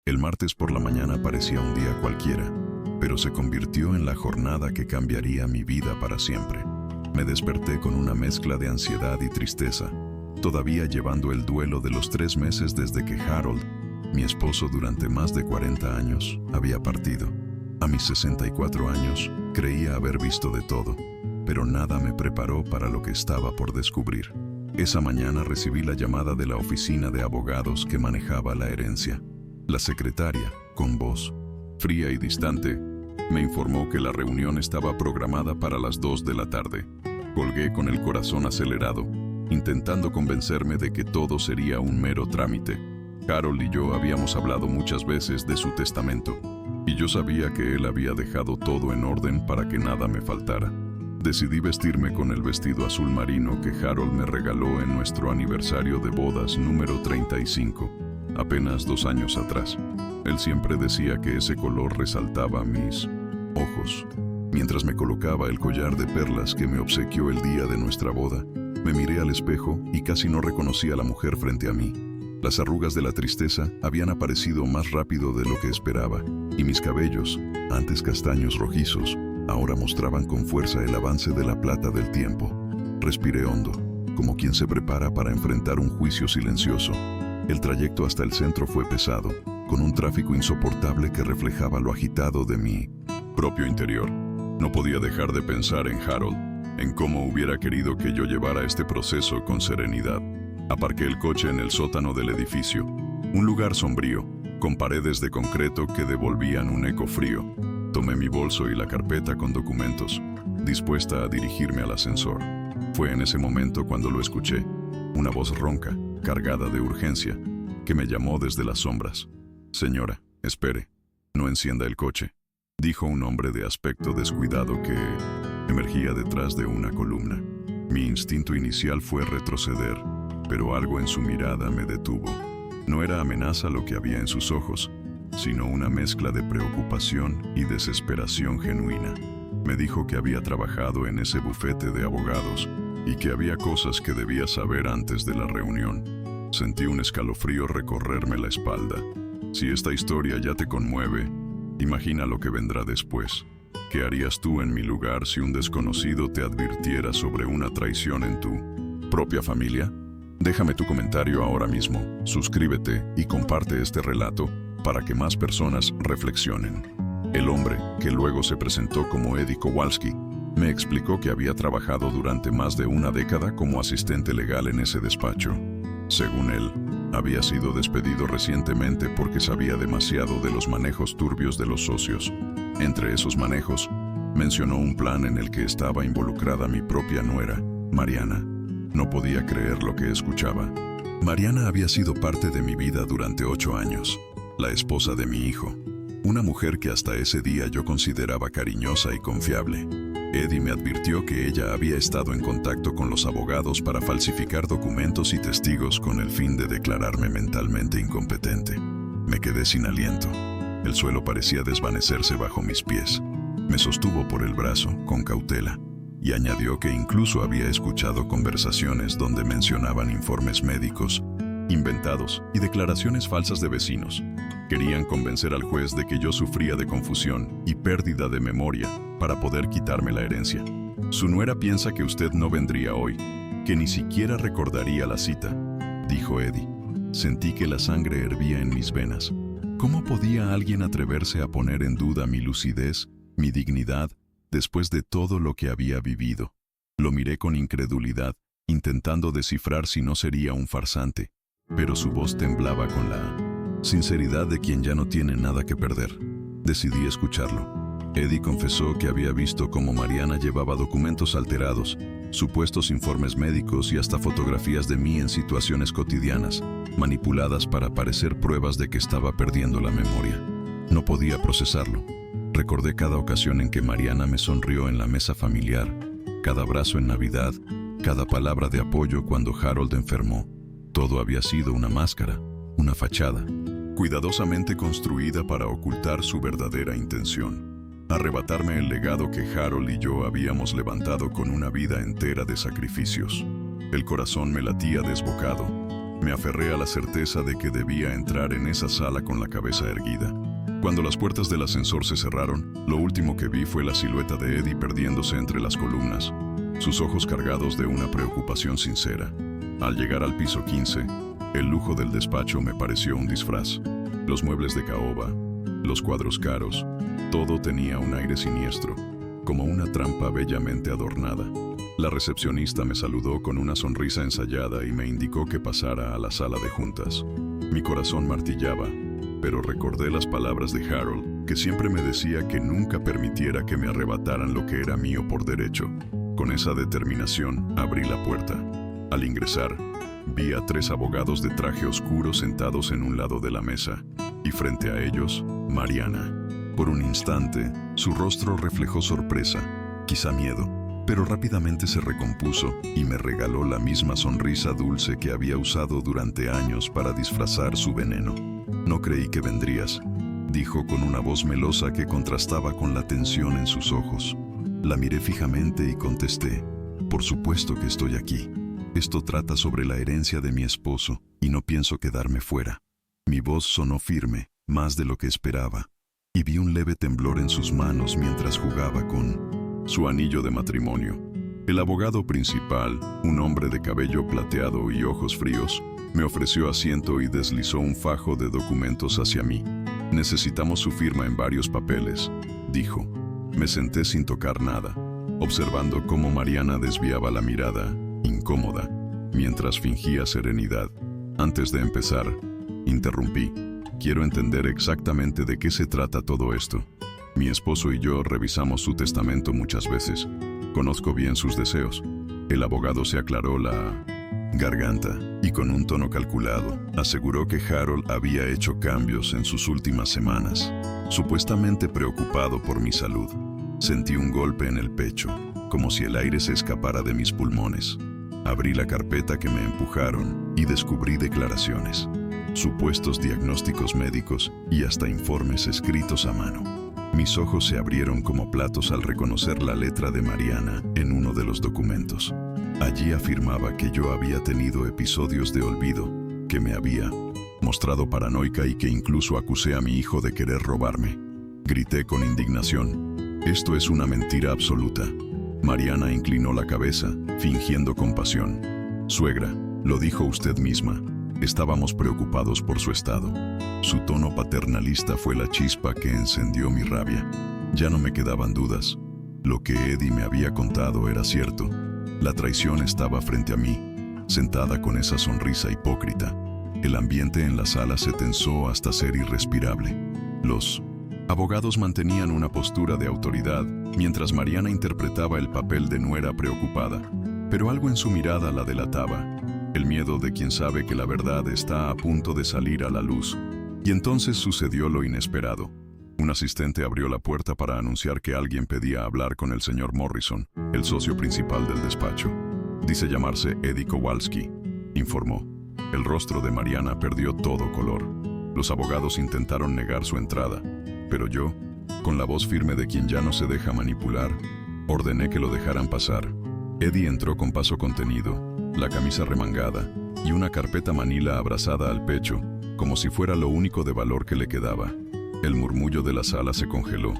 El martes por la mañana parecía un día cualquiera, pero se convirtió en la jornada que cambiaría mi vida para siempre. Me desperté con una mezcla de ansiedad y tristeza, todavía llevando el duelo de los 3 meses desde que Harold, mi esposo durante más de 40 años, había partido. A mis 64 años, creía haber visto de todo, pero nada me preparó para lo que estaba por descubrir. Esa mañana recibí la llamada de la oficina de abogados que manejaba la herencia. La secretaria, con voz fría y distante, me informó que la reunión estaba programada para las 2 de la tarde. Colgué con el corazón acelerado, intentando convencerme de que todo sería un mero trámite. Harold y yo habíamos hablado muchas veces de su testamento, y yo sabía que él había dejado todo en orden para que nada me faltara. Decidí vestirme con el vestido azul marino que Harold me regaló en nuestro aniversario de bodas número 35, apenas 2 años atrás. Él siempre decía que ese color resaltaba mis ojos. Mientras me colocaba el collar de perlas que me obsequió el día de nuestra boda, me miré al espejo y casi no reconocí a la mujer frente a mí. Las arrugas de la tristeza habían aparecido más rápido de lo que esperaba, y mis cabellos, antes castaños rojizos, ahora mostraban con fuerza el avance de la plata del tiempo. Respiré hondo, como quien se prepara para enfrentar un juicio silencioso. El trayecto hasta el centro fue pesado, con un tráfico insoportable que reflejaba lo agitado de mi propio interior. No podía dejar de pensar en Harold, en cómo hubiera querido que yo llevara este proceso con serenidad. Aparqué el coche en el sótano del edificio, un lugar sombrío, con paredes de concreto que devolvían un eco frío. Tomé mi bolso y la carpeta con documentos, dispuesta a dirigirme al ascensor. Fue en ese momento cuando lo escuché, una voz ronca, cargada de urgencia, que me llamó desde las sombras. «Señora, espere, no encienda el coche», dijo un hombre de aspecto descuidado que emergía detrás de una columna. Mi instinto inicial fue retroceder, pero algo en su mirada me detuvo. No era amenaza lo que había en sus ojos, sino una mezcla de preocupación y desesperación genuina. Me dijo que había trabajado en ese bufete de abogados y que había cosas que debía saber antes de la reunión. Sentí un escalofrío recorrerme la espalda. Si esta historia ya te conmueve, imagina lo que vendrá después. ¿Qué harías tú en mi lugar si un desconocido te advirtiera sobre una traición en tu propia familia? Déjame tu comentario ahora mismo, suscríbete y comparte este relato para que más personas reflexionen. El hombre, que luego se presentó como Eddie Kowalski, me explicó que había trabajado durante más de una década como asistente legal en ese despacho. Según él, había sido despedido recientemente porque sabía demasiado de los manejos turbios de los socios. Entre esos manejos, mencionó un plan en el que estaba involucrada mi propia nuera, Mariana. No podía creer lo que escuchaba. Mariana había sido parte de mi vida durante 8 años, la esposa de mi hijo, una mujer que hasta ese día yo consideraba cariñosa y confiable. Eddie me advirtió que ella había estado en contacto con los abogados para falsificar documentos y testigos con el fin de declararme mentalmente incompetente. Me quedé sin aliento. El suelo parecía desvanecerse bajo mis pies. Me sostuvo por el brazo, con cautela, y añadió que incluso había escuchado conversaciones donde mencionaban informes médicos inventados y declaraciones falsas de vecinos. Querían convencer al juez de que yo sufría de confusión y pérdida de memoria para poder quitarme la herencia. Su nuera piensa que usted no vendría hoy, que ni siquiera recordaría la cita, dijo Eddie. Sentí que la sangre hervía en mis venas. ¿Cómo podía alguien atreverse a poner en duda mi lucidez, mi dignidad, después de todo lo que había vivido? Lo miré con incredulidad, intentando descifrar si no sería un farsante, pero su voz temblaba con la sinceridad de quien ya no tiene nada que perder. Decidí escucharlo. Eddie confesó que había visto cómo Mariana llevaba documentos alterados, supuestos informes médicos y hasta fotografías de mí en situaciones cotidianas, manipuladas para parecer pruebas de que estaba perdiendo la memoria. No podía procesarlo. Recordé cada ocasión en que Mariana me sonrió en la mesa familiar, cada abrazo en Navidad, cada palabra de apoyo cuando Harold enfermó. Todo había sido una máscara, una fachada, cuidadosamente construida para ocultar su verdadera intención: arrebatarme el legado que Harold y yo habíamos levantado con una vida entera de sacrificios. El corazón me latía desbocado. Me aferré a la certeza de que debía entrar en esa sala con la cabeza erguida. Cuando las puertas del ascensor se cerraron, lo último que vi fue la silueta de Eddie perdiéndose entre las columnas, sus ojos cargados de una preocupación sincera. Al llegar al piso 15, el lujo del despacho me pareció un disfraz. Los muebles de caoba, los cuadros caros, todo tenía un aire siniestro, como una trampa bellamente adornada. La recepcionista me saludó con una sonrisa ensayada y me indicó que pasara a la sala de juntas. Mi corazón martillaba, pero recordé las palabras de Harold, que siempre me decía que nunca permitiera que me arrebataran lo que era mío por derecho. Con esa determinación, abrí la puerta. Al ingresar, vi a 3 abogados de traje oscuro sentados en un lado de la mesa, y frente a ellos, Mariana. Por un instante, su rostro reflejó sorpresa, quizá miedo, pero rápidamente se recompuso y me regaló la misma sonrisa dulce que había usado durante años para disfrazar su veneno. «No creí que vendrías», dijo con una voz melosa que contrastaba con la tensión en sus ojos. La miré fijamente y contesté: «Por supuesto que estoy aquí. Esto trata sobre la herencia de mi esposo y no pienso quedarme fuera». Mi voz sonó firme, más de lo que esperaba, y vi un leve temblor en sus manos mientras jugaba con su anillo de matrimonio. El abogado principal, un hombre de cabello plateado y ojos fríos, me ofreció asiento y deslizó un fajo de documentos hacia mí. «Necesitamos su firma en varios papeles», dijo. Me senté sin tocar nada, observando cómo Mariana desviaba la mirada, incómoda, mientras fingía serenidad. Antes de empezar, interrumpí. «Quiero entender exactamente de qué se trata todo esto. Mi esposo y yo revisamos su testamento muchas veces. Conozco bien sus deseos». El abogado se aclaró la garganta y con un tono calculado aseguró que Harold había hecho cambios en sus últimas semanas, supuestamente preocupado por mi salud. Sentí un golpe en el pecho, como si el aire se escapara de mis pulmones. Abrí la carpeta que me empujaron y descubrí declaraciones, supuestos diagnósticos médicos y hasta informes escritos a mano. Mis ojos se abrieron como platos al reconocer la letra de Mariana en uno de los documentos. Allí afirmaba que yo había tenido episodios de olvido, que me había mostrado paranoica y que incluso acusé a mi hijo de querer robarme. Grité con indignación: «Esto es una mentira absoluta». Mariana inclinó la cabeza, fingiendo compasión. «Suegra, lo dijo usted misma. Estábamos preocupados por su estado». Su tono paternalista fue la chispa que encendió mi rabia. Ya no me quedaban dudas. Lo que Eddie me había contado era cierto. La traición estaba frente a mí, sentada con esa sonrisa hipócrita. El ambiente en la sala se tensó hasta ser irrespirable. Los abogados mantenían una postura de autoridad, mientras Mariana interpretaba el papel de nuera preocupada. Pero algo en su mirada la delataba. El miedo de quien sabe que la verdad está a punto de salir a la luz. Y entonces sucedió lo inesperado. Un asistente abrió la puerta para anunciar que alguien pedía hablar con el señor Morrison, el socio principal del despacho. «Dice llamarse Eddie Kowalski», informó. El rostro de Mariana perdió todo color. Los abogados intentaron negar su entrada, pero yo, con la voz firme de quien ya no se deja manipular, ordené que lo dejaran pasar. Eddie entró con paso contenido, la camisa remangada y una carpeta manila abrazada al pecho, como si fuera lo único de valor que le quedaba. El murmullo de la sala se congeló.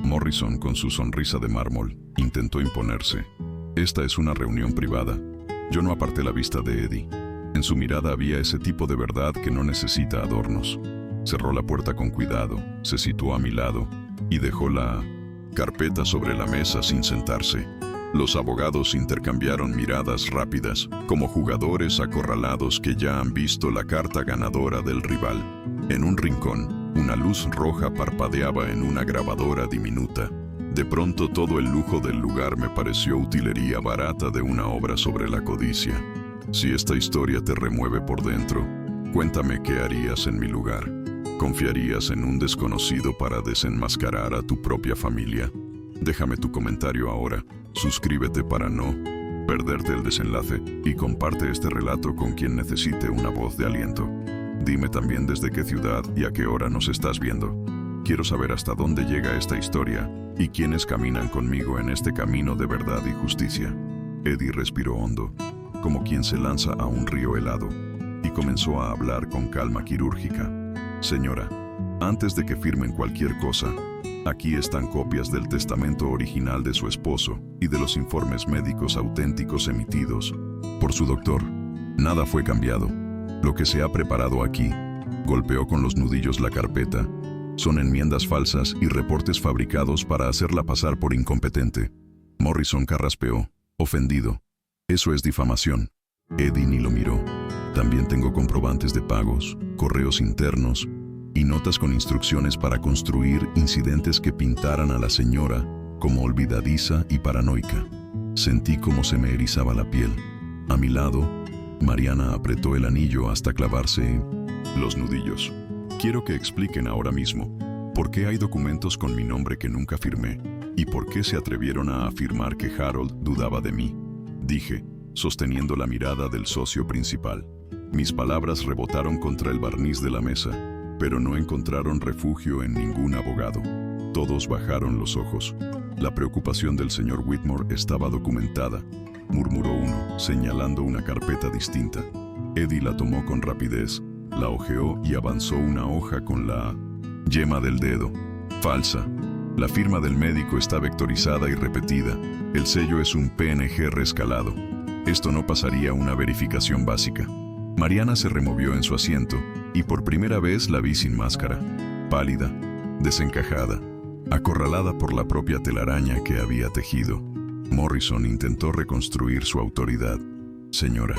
Morrison, con su sonrisa de mármol, intentó imponerse. «Esta es una reunión privada». Yo no aparté la vista de Eddie. En su mirada había ese tipo de verdad que no necesita adornos. Cerró la puerta con cuidado, se situó a mi lado y dejó la carpeta sobre la mesa sin sentarse. Los abogados intercambiaron miradas rápidas, como jugadores acorralados que ya han visto la carta ganadora del rival. En un rincón, una luz roja parpadeaba en una grabadora diminuta. De pronto todo el lujo del lugar me pareció utilería barata de una obra sobre la codicia. Si esta historia te remueve por dentro, cuéntame qué harías en mi lugar. ¿Confiarías en un desconocido para desenmascarar a tu propia familia? Déjame tu comentario ahora, suscríbete para no perderte el desenlace y comparte este relato con quien necesite una voz de aliento. Dime también desde qué ciudad y a qué hora nos estás viendo. Quiero saber hasta dónde llega esta historia y quiénes caminan conmigo en este camino de verdad y justicia. Eddie respiró hondo, como quien se lanza a un río helado. y comenzó a hablar con calma quirúrgica. Señora, antes de que firmen cualquier cosa, aquí están copias del testamento original de su esposo y de los informes médicos auténticos emitidos por su doctor. Nada fue cambiado. Lo que se ha preparado aquí, golpeó con los nudillos la carpeta, son enmiendas falsas y reportes fabricados para hacerla pasar por incompetente. Morrison carraspeó, ofendido. Eso es difamación. Eddie ni lo miró. También tengo comprobantes de pagos, correos internos y notas con instrucciones para construir incidentes que pintaran a la señora como olvidadiza y paranoica. Sentí cómo se me erizaba la piel. A mi lado, Mariana apretó el anillo hasta clavarse los nudillos. Quiero que expliquen ahora mismo por qué hay documentos con mi nombre que nunca firmé y por qué se atrevieron a afirmar que Harold dudaba de mí, dije, sosteniendo la mirada del socio principal. Mis palabras rebotaron contra el barniz de la mesa, pero no encontraron refugio en ningún abogado. Todos bajaron los ojos. La preocupación del señor Whitmore estaba documentada, murmuró uno, señalando una carpeta distinta. Eddie la tomó con rapidez, la hojeó y avanzó una hoja con la yema del dedo. Falsa. La firma del médico está vectorizada y repetida. El sello es un PNG rescalado. Esto no pasaría una verificación básica. Mariana se removió en su asiento y por primera vez la vi sin máscara, pálida, desencajada, acorralada por la propia telaraña que había tejido. Morrison intentó reconstruir su autoridad. Señora,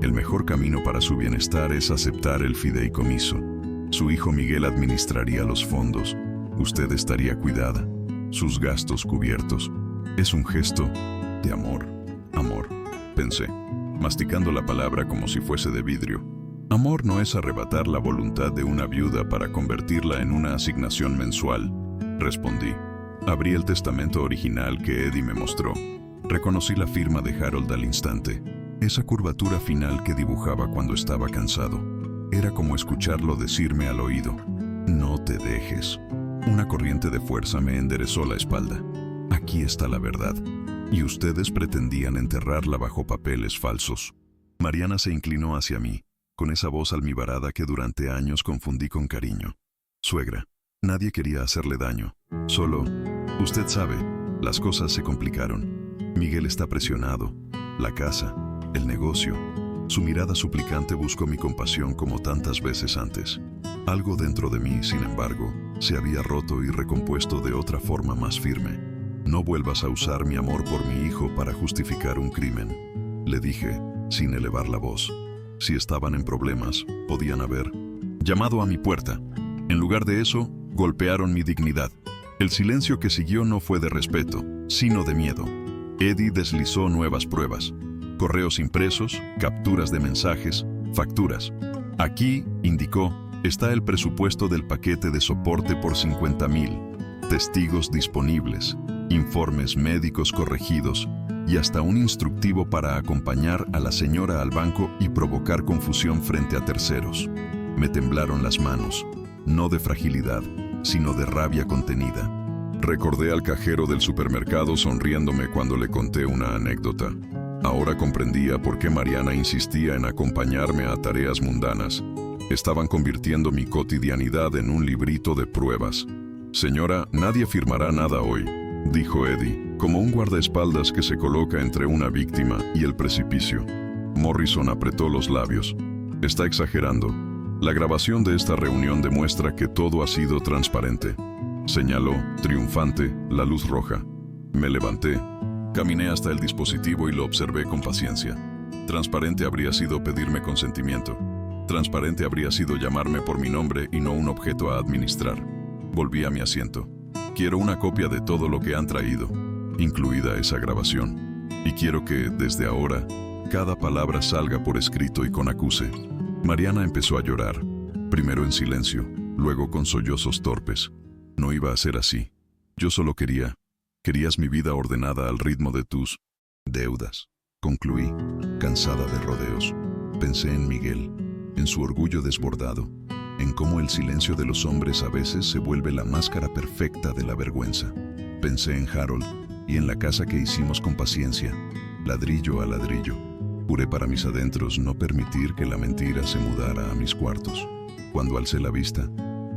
el mejor camino para su bienestar es aceptar el fideicomiso. Su hijo Miguel administraría los fondos. Usted estaría cuidada, sus gastos cubiertos. Es un gesto de amor. Amor, pensé, masticando la palabra como si fuese de vidrio. Amor no es arrebatar la voluntad de una viuda para convertirla en una asignación mensual, respondí. Abrí el testamento original que Eddie me mostró. Reconocí la firma de Harold al instante. Esa curvatura final que dibujaba cuando estaba cansado. Era como escucharlo decirme al oído: no te dejes. Una corriente de fuerza me enderezó la espalda. Aquí está la verdad. Y ustedes pretendían enterrarla bajo papeles falsos. Mariana se inclinó hacia mí, con esa voz almibarada que durante años confundí con cariño. Suegra, nadie quería hacerle daño. Solo, usted sabe, las cosas se complicaron. Miguel está presionado. La casa, el negocio. Su mirada suplicante buscó mi compasión como tantas veces antes. Algo dentro de mí, sin embargo, se había roto y recompuesto de otra forma más firme. No vuelvas a usar mi amor por mi hijo para justificar un crimen, le dije, sin elevar la voz. Si estaban en problemas, podían haber llamado a mi puerta. En lugar de eso, golpearon mi dignidad. El silencio que siguió no fue de respeto, sino de miedo. Eddie deslizó nuevas pruebas. Correos impresos, capturas de mensajes, facturas. Aquí, indicó, está el presupuesto del paquete de soporte por 50,000, testigos disponibles, informes médicos corregidos y hasta un instructivo para acompañar a la señora al banco y provocar confusión frente a terceros. Me temblaron las manos, no de fragilidad, sino de rabia contenida. Recordé al cajero del supermercado sonriéndome cuando le conté una anécdota. Ahora comprendía por qué Mariana insistía en acompañarme a tareas mundanas. Estaban convirtiendo mi cotidianidad en un librito de pruebas. Señora, nadie firmará nada hoy, dijo Eddie, como un guardaespaldas que se coloca entre una víctima y el precipicio. Morrison apretó los labios. Está exagerando. La grabación de esta reunión demuestra que todo ha sido transparente. Señaló, triunfante, la luz roja. Me levanté. Caminé hasta el dispositivo y lo observé con paciencia. Transparente habría sido pedirme consentimiento. Transparente habría sido llamarme por mi nombre y no un objeto a administrar. Volví a mi asiento. Quiero una copia de todo lo que han traído, incluida esa grabación. Y quiero que, desde ahora, cada palabra salga por escrito y con acuse. Mariana empezó a llorar, primero en silencio, luego con sollozos torpes. No iba a ser así. Yo solo querías mi vida ordenada al ritmo de tus deudas. Concluí, cansada de rodeos. Pensé en Miguel, en su orgullo desbordado, en cómo el silencio de los hombres a veces se vuelve la máscara perfecta de la vergüenza. Pensé en Harold y en la casa que hicimos con paciencia, ladrillo a ladrillo. Juré para mis adentros no permitir que la mentira se mudara a mis cuartos. Cuando alcé la vista,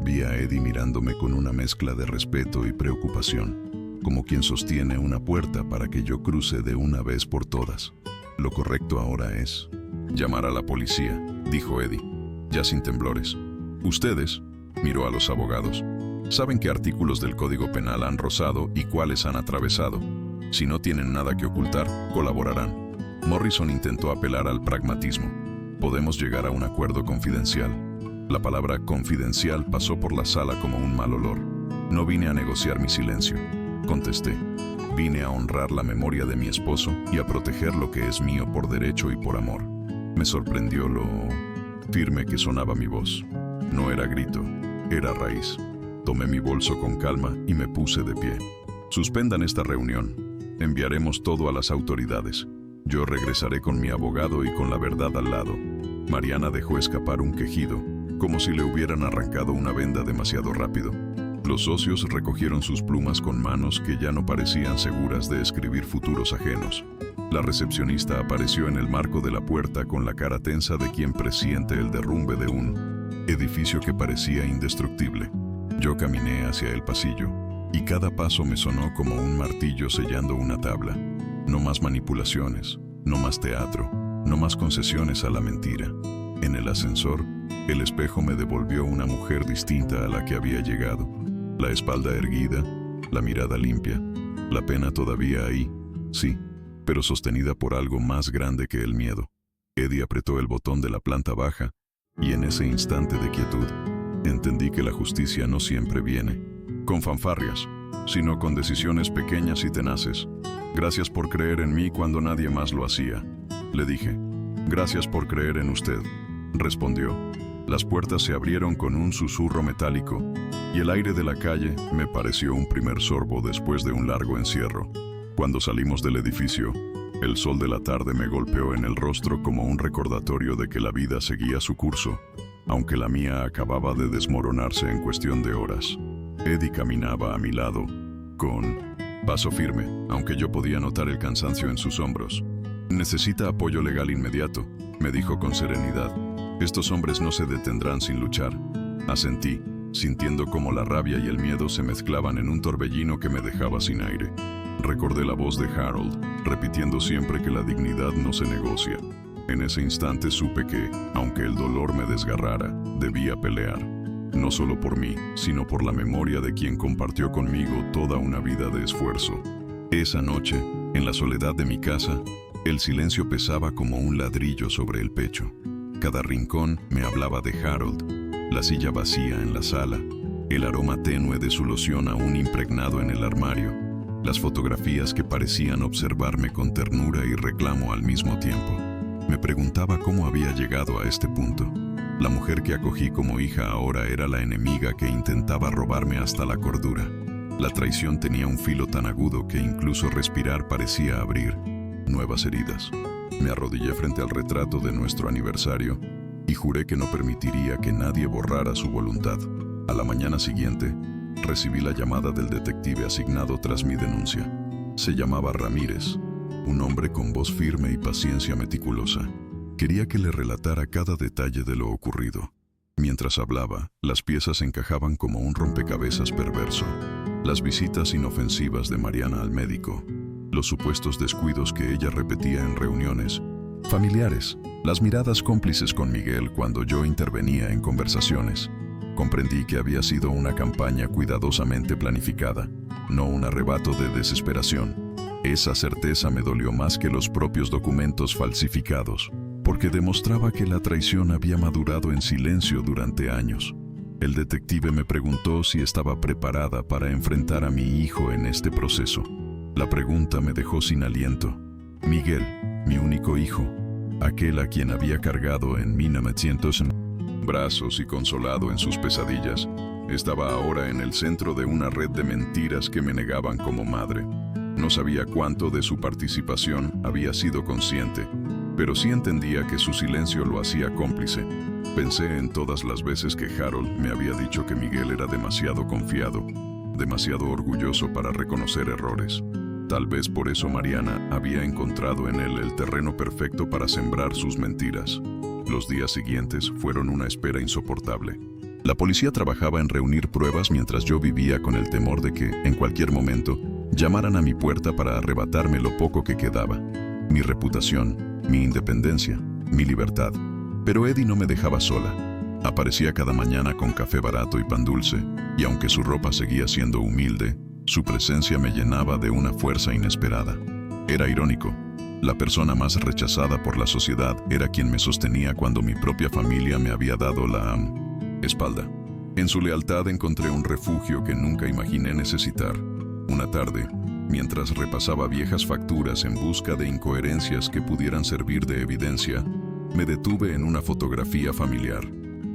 vi a Eddie mirándome con una mezcla de respeto y preocupación, como quien sostiene una puerta para que yo cruce de una vez por todas. Lo correcto ahora es llamar a la policía, dijo Eddie, ya sin temblores. Ustedes, miró a los abogados, saben qué artículos del Código Penal han rozado y cuáles han atravesado. Si no tienen nada que ocultar, colaborarán. Morrison intentó apelar al pragmatismo. Podemos llegar a un acuerdo confidencial. La palabra confidencial pasó por la sala como un mal olor. No vine a negociar mi silencio, contesté. Vine a honrar la memoria de mi esposo y a proteger lo que es mío por derecho y por amor. Me sorprendió lo firme que sonaba mi voz. No era grito, era raíz. Tomé mi bolso con calma y me puse de pie. Suspendan esta reunión. Enviaremos todo a las autoridades. Yo regresaré con mi abogado y con la verdad al lado. Mariana dejó escapar un quejido, como si le hubieran arrancado una venda demasiado rápido. Los socios recogieron sus plumas con manos que ya no parecían seguras de escribir futuros ajenos. La recepcionista apareció en el marco de la puerta con la cara tensa de quien presiente el derrumbe de un edificio que parecía indestructible. Yo caminé hacia el pasillo, y cada paso me sonó como un martillo sellando una tabla. No más manipulaciones, no más teatro, no más concesiones a la mentira. En el ascensor, el espejo me devolvió una mujer distinta a la que había llegado. La espalda erguida, la mirada limpia, la pena todavía ahí, sí, pero sostenida por algo más grande que el miedo. Eddie apretó el botón de la planta baja, y en ese instante de quietud, entendí que la justicia no siempre viene con fanfarrias, sino con decisiones pequeñas y tenaces. Gracias por creer en mí cuando nadie más lo hacía, le dije. Gracias por creer en usted, respondió. Las puertas se abrieron con un susurro metálico, y el aire de la calle me pareció un primer sorbo después de un largo encierro. Cuando salimos del edificio, el sol de la tarde me golpeó en el rostro como un recordatorio de que la vida seguía su curso, aunque la mía acababa de desmoronarse en cuestión de horas. Eddie caminaba a mi lado, con paso firme, aunque yo podía notar el cansancio en sus hombros. Necesita apoyo legal inmediato, me dijo con serenidad. Estos hombres no se detendrán sin luchar. Asentí, sintiendo cómo la rabia y el miedo se mezclaban en un torbellino que me dejaba sin aire. Recordé la voz de Harold, repitiendo siempre que la dignidad no se negocia. En ese instante supe que, aunque el dolor me desgarrara, debía pelear. No solo por mí, sino por la memoria de quien compartió conmigo toda una vida de esfuerzo. Esa noche, en la soledad de mi casa, el silencio pesaba como un ladrillo sobre el pecho. Cada rincón me hablaba de Harold, la silla vacía en la sala, el aroma tenue de su loción aún impregnado en el armario, las fotografías que parecían observarme con ternura y reclamo al mismo tiempo. Me preguntaba cómo había llegado a este punto. La mujer que acogí como hija ahora era la enemiga que intentaba robarme hasta la cordura. La traición tenía un filo tan agudo que incluso respirar parecía abrir nuevas heridas. Me arrodillé frente al retrato de nuestro aniversario y juré que no permitiría que nadie borrara su voluntad. A la mañana siguiente, recibí la llamada del detective asignado tras mi denuncia. Se llamaba Ramírez, un hombre con voz firme y paciencia meticulosa. Quería que le relatara cada detalle de lo ocurrido. Mientras hablaba, las piezas encajaban como un rompecabezas perverso. Las visitas inofensivas de Mariana al médico, los supuestos descuidos que ella repetía en reuniones familiares, las miradas cómplices con Miguel cuando yo intervenía en conversaciones. Comprendí que había sido una campaña cuidadosamente planificada, no un arrebato de desesperación. Esa certeza me dolió más que los propios documentos falsificados, porque demostraba que la traición había madurado en silencio durante años. El detective me preguntó si estaba preparada para enfrentar a mi hijo en este proceso. La pregunta me dejó sin aliento. Miguel, mi único hijo, aquel a quien había cargado en 1900 brazos y consolado en sus pesadillas, estaba ahora en el centro de una red de mentiras que me negaban como madre. No sabía cuánto de su participación había sido consciente, pero sí entendía que su silencio lo hacía cómplice. Pensé en todas las veces que Harold me había dicho que Miguel era demasiado confiado, demasiado orgulloso para reconocer errores. Tal vez por eso Mariana había encontrado en él el terreno perfecto para sembrar sus mentiras. Los días siguientes fueron una espera insoportable. La policía trabajaba en reunir pruebas mientras yo vivía con el temor de que, en cualquier momento, llamaran a mi puerta para arrebatarme lo poco que quedaba. Mi reputación, mi independencia, mi libertad. Pero Eddie no me dejaba sola. Aparecía cada mañana con café barato y pan dulce, y aunque su ropa seguía siendo humilde, su presencia me llenaba de una fuerza inesperada. Era irónico. La persona más rechazada por la sociedad era quien me sostenía cuando mi propia familia me había dado la espalda. En su lealtad encontré un refugio que nunca imaginé necesitar. Una tarde, mientras repasaba viejas facturas en busca de incoherencias que pudieran servir de evidencia, me detuve en una fotografía familiar.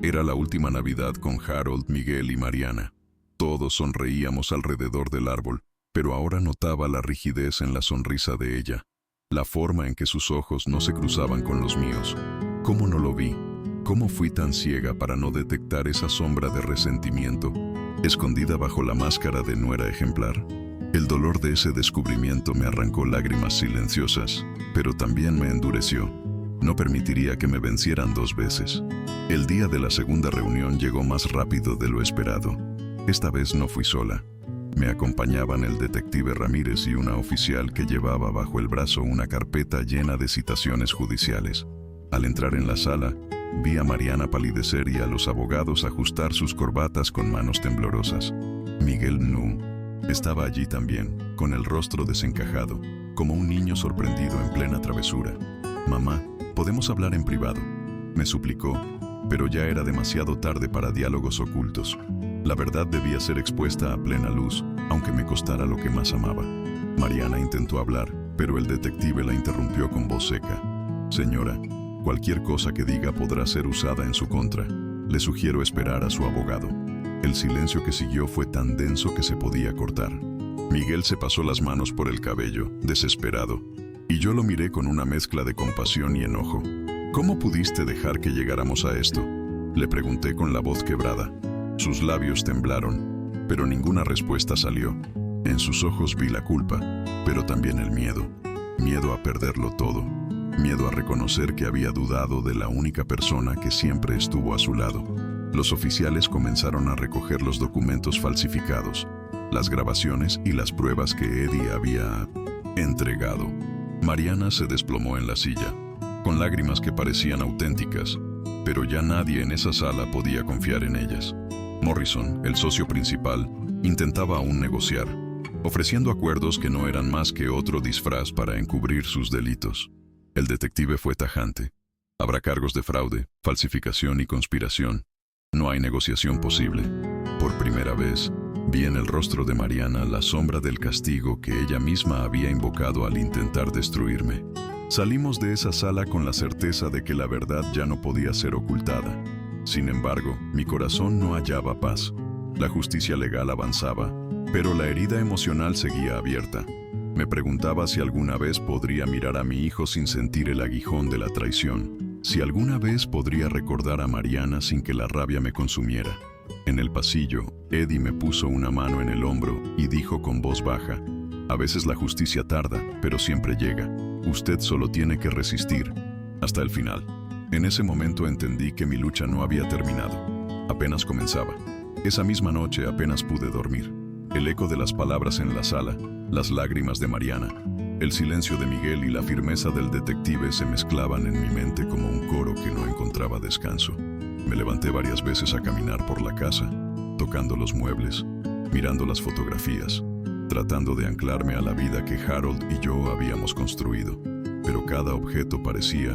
Era la última Navidad con Harold, Miguel y Mariana. Todos sonreíamos alrededor del árbol, pero ahora notaba la rigidez en la sonrisa de ella, la forma en que sus ojos no se cruzaban con los míos. ¿Cómo no lo vi? ¿Cómo fui tan ciega para no detectar esa sombra de resentimiento, escondida bajo la máscara de nuera ejemplar? El dolor de ese descubrimiento me arrancó lágrimas silenciosas, pero también me endureció. No permitiría que me vencieran dos veces. El día de la segunda reunión llegó más rápido de lo esperado. Esta vez no fui sola. Me acompañaban el detective Ramírez y una oficial que llevaba bajo el brazo una carpeta llena de citaciones judiciales. Al entrar en la sala, vi a Mariana palidecer y a los abogados ajustar sus corbatas con manos temblorosas. Miguel Nú estaba allí también, con el rostro desencajado, como un niño sorprendido en plena travesura. «Mamá, ¿podemos hablar en privado?», me suplicó, pero ya era demasiado tarde para diálogos ocultos. La verdad debía ser expuesta a plena luz, aunque me costara lo que más amaba. Mariana intentó hablar, pero el detective la interrumpió con voz seca. «Señora, cualquier cosa que diga podrá ser usada en su contra. Le sugiero esperar a su abogado». El silencio que siguió fue tan denso que se podía cortar. Miguel se pasó las manos por el cabello, desesperado, y yo lo miré con una mezcla de compasión y enojo. «¿Cómo pudiste dejar que llegáramos a esto?», le pregunté con la voz quebrada. Sus labios temblaron, pero ninguna respuesta salió. En sus ojos vi la culpa, pero también el miedo. Miedo a perderlo todo. Miedo a reconocer que había dudado de la única persona que siempre estuvo a su lado. Los oficiales comenzaron a recoger los documentos falsificados, las grabaciones y las pruebas que Eddie había entregado. Mariana se desplomó en la silla, con lágrimas que parecían auténticas, pero ya nadie en esa sala podía confiar en ellas. Morrison, el socio principal, intentaba aún negociar, ofreciendo acuerdos que no eran más que otro disfraz para encubrir sus delitos. El detective fue tajante. Habrá cargos de fraude, falsificación y conspiración. No hay negociación posible. Por primera vez, vi en el rostro de Mariana la sombra del castigo que ella misma había invocado al intentar destruirme. Salimos de esa sala con la certeza de que la verdad ya no podía ser ocultada. Sin embargo, mi corazón no hallaba paz. La justicia legal avanzaba, pero la herida emocional seguía abierta. Me preguntaba si alguna vez podría mirar a mi hijo sin sentir el aguijón de la traición, si alguna vez podría recordar a Mariana sin que la rabia me consumiera. En el pasillo, Eddie me puso una mano en el hombro y dijo con voz baja: «A veces la justicia tarda, pero siempre llega. Usted solo tiene que resistir hasta el final». En ese momento entendí que mi lucha no había terminado. Apenas comenzaba. Esa misma noche apenas pude dormir. El eco de las palabras en la sala, las lágrimas de Mariana, el silencio de Miguel y la firmeza del detective se mezclaban en mi mente como un coro que no encontraba descanso. Me levanté varias veces a caminar por la casa, tocando los muebles, mirando las fotografías, tratando de anclarme a la vida que Harold y yo habíamos construido. Pero cada objeto parecía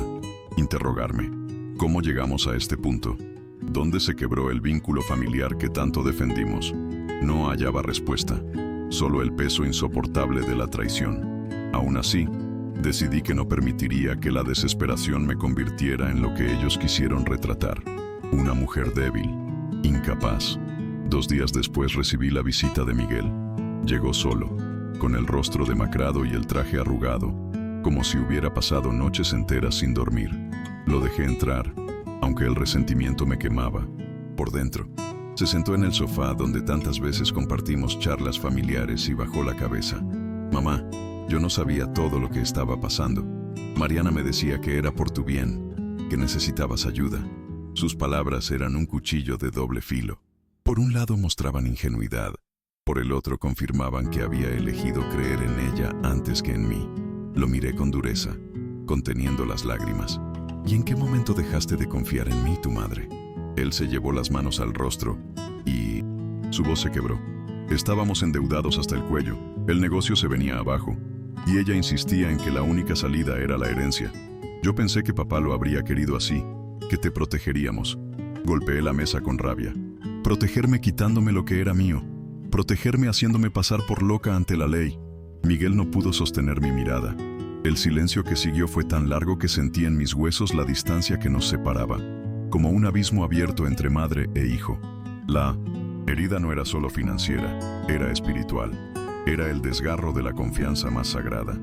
interrogarme. ¿Cómo llegamos a este punto? ¿Dónde se quebró el vínculo familiar que tanto defendimos? No hallaba respuesta, solo el peso insoportable de la traición. Aún así, decidí que no permitiría que la desesperación me convirtiera en lo que ellos quisieron retratar: una mujer débil, incapaz. 2 días después recibí la visita de Miguel. Llegó solo, con el rostro demacrado y el traje arrugado, como si hubiera pasado noches enteras sin dormir. Lo dejé entrar, aunque el resentimiento me quemaba por dentro. Se sentó en el sofá donde tantas veces compartimos charlas familiares y bajó la cabeza. «Mamá, Yo no sabía todo lo que estaba pasando. Mariana me decía que era por tu bien, que necesitabas ayuda. Sus palabras eran un cuchillo de doble filo. Por un lado mostraban ingenuidad, por el otro confirmaban que había elegido creer en ella antes que en mí. Lo miré con dureza, conteniendo las lágrimas. ¿Y en qué momento dejaste de confiar en mí, tu madre? Él se llevó las manos al rostro y su voz se quebró. Estábamos endeudados hasta el cuello, el negocio se venía abajo, y ella insistía en que la única salida era la herencia. Yo pensé que papá lo habría querido así, que te protegeríamos. Golpeé la mesa con rabia. Protegerme quitándome lo que era mío. Protegerme haciéndome pasar por loca ante la ley. Miguel no pudo sostener mi mirada. El silencio que siguió fue tan largo que sentí en mis huesos la distancia que nos separaba, como un abismo abierto entre madre e hijo. La herida no era solo financiera, era espiritual. Era el desgarro de la confianza más sagrada.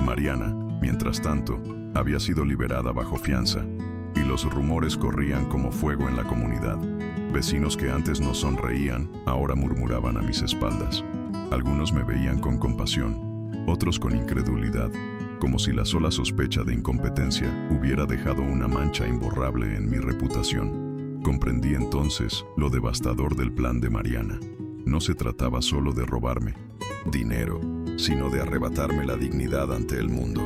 Mariana, mientras tanto, había sido liberada bajo fianza, y los rumores corrían como fuego en la comunidad. Vecinos que antes nos sonreían, ahora murmuraban a mis espaldas. Algunos me veían con compasión, otros con incredulidad, como si la sola sospecha de incompetencia hubiera dejado una mancha imborrable en mi reputación. Comprendí entonces lo devastador del plan de Mariana. No se trataba solo de robarme dinero, sino de arrebatarme la dignidad ante el mundo.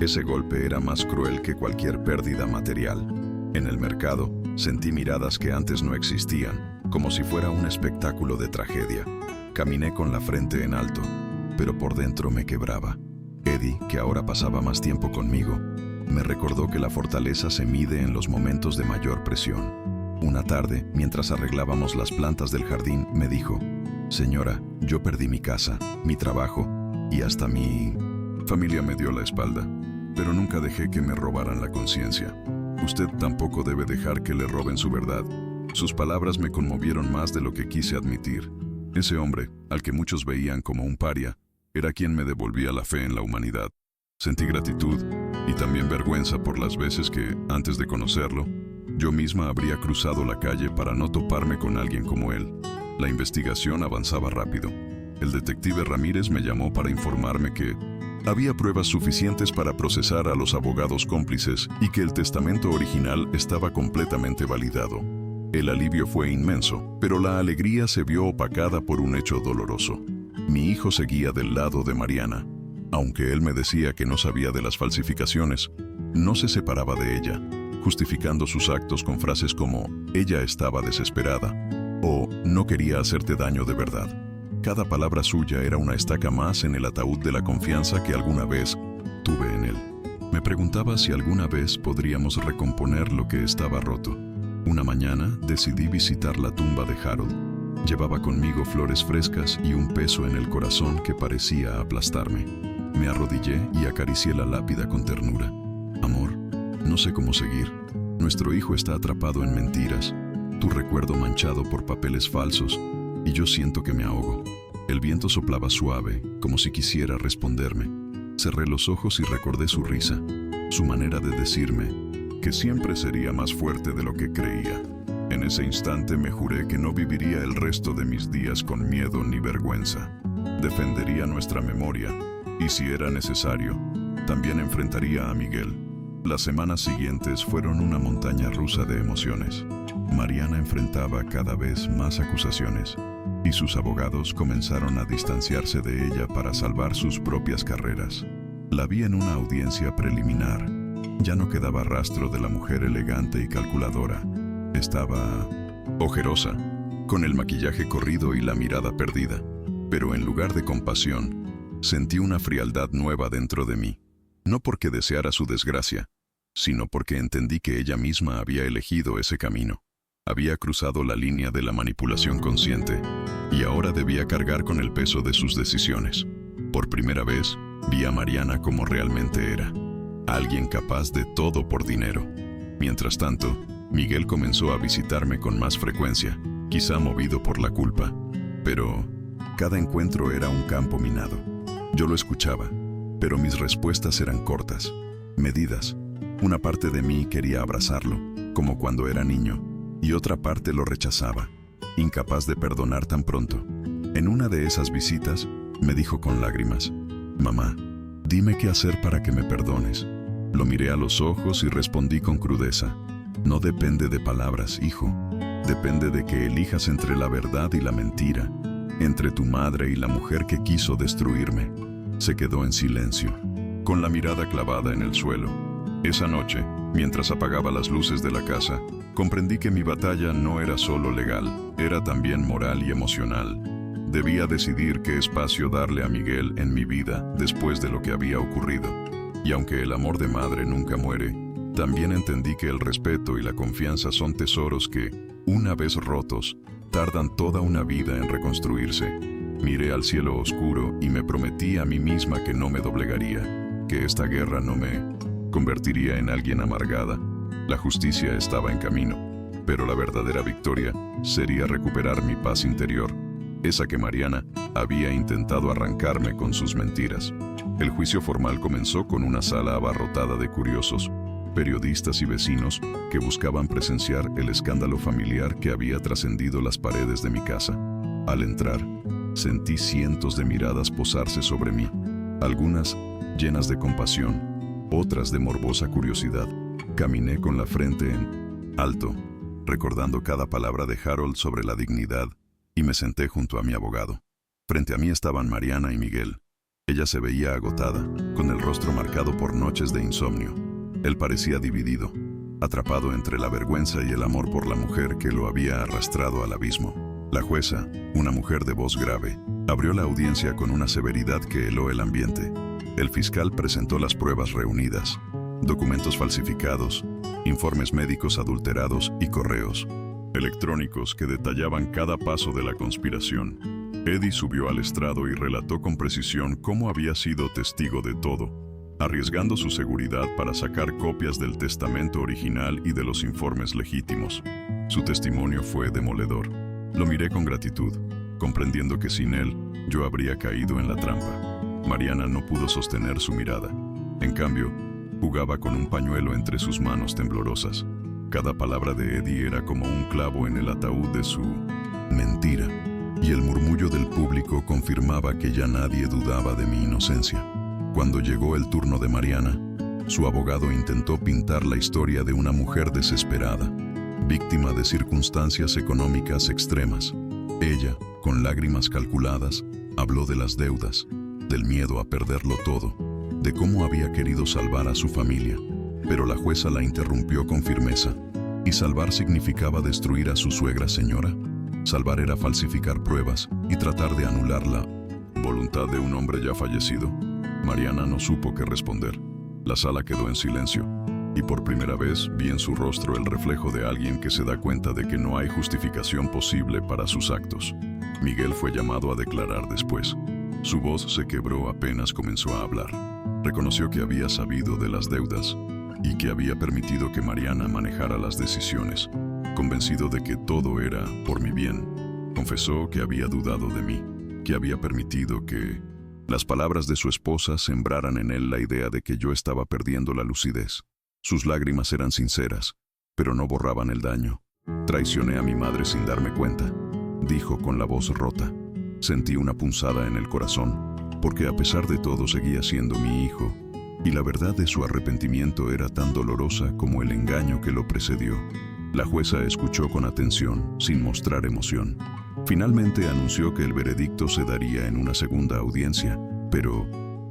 Ese golpe era más cruel que cualquier pérdida material. En el mercado, sentí miradas que antes no existían, como si fuera un espectáculo de tragedia. Caminé con la frente en alto, pero por dentro me quebraba. Eddie, que ahora pasaba más tiempo conmigo, me recordó que la fortaleza se mide en los momentos de mayor presión. Una tarde, mientras arreglábamos las plantas del jardín, me dijo: «Señora, yo perdí mi casa, mi trabajo y hasta mi familia». Me dio la espalda, pero nunca dejé que me robaran la conciencia. Usted tampoco debe dejar que le roben su verdad. Sus palabras me conmovieron más de lo que quise admitir. Ese hombre, al que muchos veían como un paria, era quien me devolvía la fe en la humanidad. Sentí gratitud y también vergüenza por las veces que, antes de conocerlo, yo misma habría cruzado la calle para no toparme con alguien como él. La investigación avanzaba rápido. El detective Ramírez me llamó para informarme que había pruebas suficientes para procesar a los abogados cómplices y que el testamento original estaba completamente validado. El alivio fue inmenso, pero la alegría se vio opacada por un hecho doloroso. Mi hijo seguía del lado de Mariana. Aunque él me decía que no sabía de las falsificaciones, no se separaba de ella, justificando sus actos con frases como «ella estaba desesperada» o «no quería hacerte daño de verdad». Cada palabra suya era una estaca más en el ataúd de la confianza que alguna vez tuve en él. Me preguntaba si alguna vez podríamos recomponer lo que estaba roto. Una mañana decidí visitar la tumba de Harold. Llevaba conmigo flores frescas y un peso en el corazón que parecía aplastarme. Me arrodillé y acaricié la lápida con ternura. «Amor, no sé cómo seguir. Nuestro hijo está atrapado en mentiras, tu recuerdo manchado por papeles falsos, y yo siento que me ahogo». El viento soplaba suave, como si quisiera responderme. Cerré los ojos y recordé su risa, su manera de decirme que siempre sería más fuerte de lo que creía. En ese instante me juré que no viviría el resto de mis días con miedo ni vergüenza. Defendería nuestra memoria, y si era necesario, también enfrentaría a Miguel. Las semanas siguientes fueron una montaña rusa de emociones. Mariana enfrentaba cada vez más acusaciones, y sus abogados comenzaron a distanciarse de ella para salvar sus propias carreras. La vi en una audiencia preliminar. Ya no quedaba rastro de la mujer elegante y calculadora. Estaba ojerosa, con el maquillaje corrido y la mirada perdida. Pero en lugar de compasión, sentí una frialdad nueva dentro de mí. No porque deseara su desgracia, sino porque entendí que ella misma había elegido ese camino. Había cruzado la línea de la manipulación consciente y ahora debía cargar con el peso de sus decisiones. Por primera vez, vi a Mariana como realmente era, alguien capaz de todo por dinero. Mientras tanto, Miguel comenzó a visitarme con más frecuencia, quizá movido por la culpa. Pero cada encuentro era un campo minado. Yo lo escuchaba, pero mis respuestas eran cortas, medidas. Una parte de mí quería abrazarlo, como cuando era niño, y otra parte lo rechazaba, incapaz de perdonar tan pronto. En una de esas visitas, me dijo con lágrimas: «Mamá, Dime qué hacer para que me perdones. Lo miré a los ojos y respondí con crudeza. No depende de palabras, hijo. Depende de que elijas entre la verdad y la mentira, entre tu madre y la mujer que quiso destruirme. Se quedó en silencio, con la mirada clavada en el suelo. Esa noche, mientras apagaba las luces de la casa, comprendí que mi batalla no era solo legal, era también moral y emocional. Debía decidir qué espacio darle a Miguel en mi vida después de lo que había ocurrido. Y aunque el amor de madre nunca muere, también entendí que el respeto y la confianza son tesoros que, una vez rotos, tardan toda una vida en reconstruirse. Miré al cielo oscuro y me prometí a mí misma que no me doblegaría, que esta guerra no me convertiría en alguien amargada. La justicia estaba en camino, pero la verdadera victoria sería recuperar mi paz interior, esa que Mariana había intentado arrancarme con sus mentiras. El juicio formal comenzó con una sala abarrotada de curiosos, periodistas y vecinos que buscaban presenciar el escándalo familiar que había trascendido las paredes de mi casa. Al entrar, sentí cientos de miradas posarse sobre mí, algunas llenas de compasión, otras de morbosa curiosidad. Caminé con la frente en alto, recordando cada palabra de Harold sobre la dignidad, y me senté junto a mi abogado. Frente a mí estaban Mariana y Miguel. Ella se veía agotada, con el rostro marcado por noches de insomnio. Él parecía dividido, atrapado entre la vergüenza y el amor por la mujer que lo había arrastrado al abismo. La jueza, una mujer de voz grave, abrió la audiencia con una severidad que heló el ambiente. El fiscal presentó las pruebas reunidas, documentos falsificados, informes médicos adulterados y correos electrónicos que detallaban cada paso de la conspiración. Eddie subió al estrado y relató con precisión cómo había sido testigo de todo, arriesgando su seguridad para sacar copias del testamento original y de los informes legítimos. Su testimonio fue demoledor. Lo miré con gratitud, comprendiendo que sin él, yo habría caído en la trampa. Mariana no pudo sostener su mirada. En cambio, jugaba con un pañuelo entre sus manos temblorosas. Cada palabra de Eddie era como un clavo en el ataúd de su mentira, y el murmullo del público confirmaba que ya nadie dudaba de mi inocencia. Cuando llegó el turno de Mariana, su abogado intentó pintar la historia de una mujer desesperada, víctima de circunstancias económicas extremas. Ella, con lágrimas calculadas, habló de las deudas, del miedo a perderlo todo, de cómo había querido salvar a su familia, pero la jueza la interrumpió con firmeza. ¿Y salvar significaba destruir a su suegra, señora? Salvar era falsificar pruebas y tratar de anular la voluntad de un hombre ya fallecido. Mariana no supo qué responder. La sala quedó en silencio, y por primera vez vi en su rostro el reflejo de alguien que se da cuenta de que no hay justificación posible para sus actos. Miguel fue llamado a declarar después. Su voz se quebró apenas comenzó a hablar. Reconoció que había sabido de las deudas y que había permitido que Mariana manejara las decisiones, convencido de que todo era por mi bien. Confesó que había dudado de mí, que había permitido que las palabras de su esposa sembraran en él la idea de que yo estaba perdiendo la lucidez. Sus lágrimas eran sinceras, pero no borraban el daño. Traicioné a mi madre sin darme cuenta, dijo con la voz rota. Sentí una punzada en el corazón, porque a pesar de todo seguía siendo mi hijo, y la verdad de su arrepentimiento era tan dolorosa como el engaño que lo precedió. La jueza escuchó con atención, sin mostrar emoción. Finalmente anunció que el veredicto se daría en una segunda audiencia, pero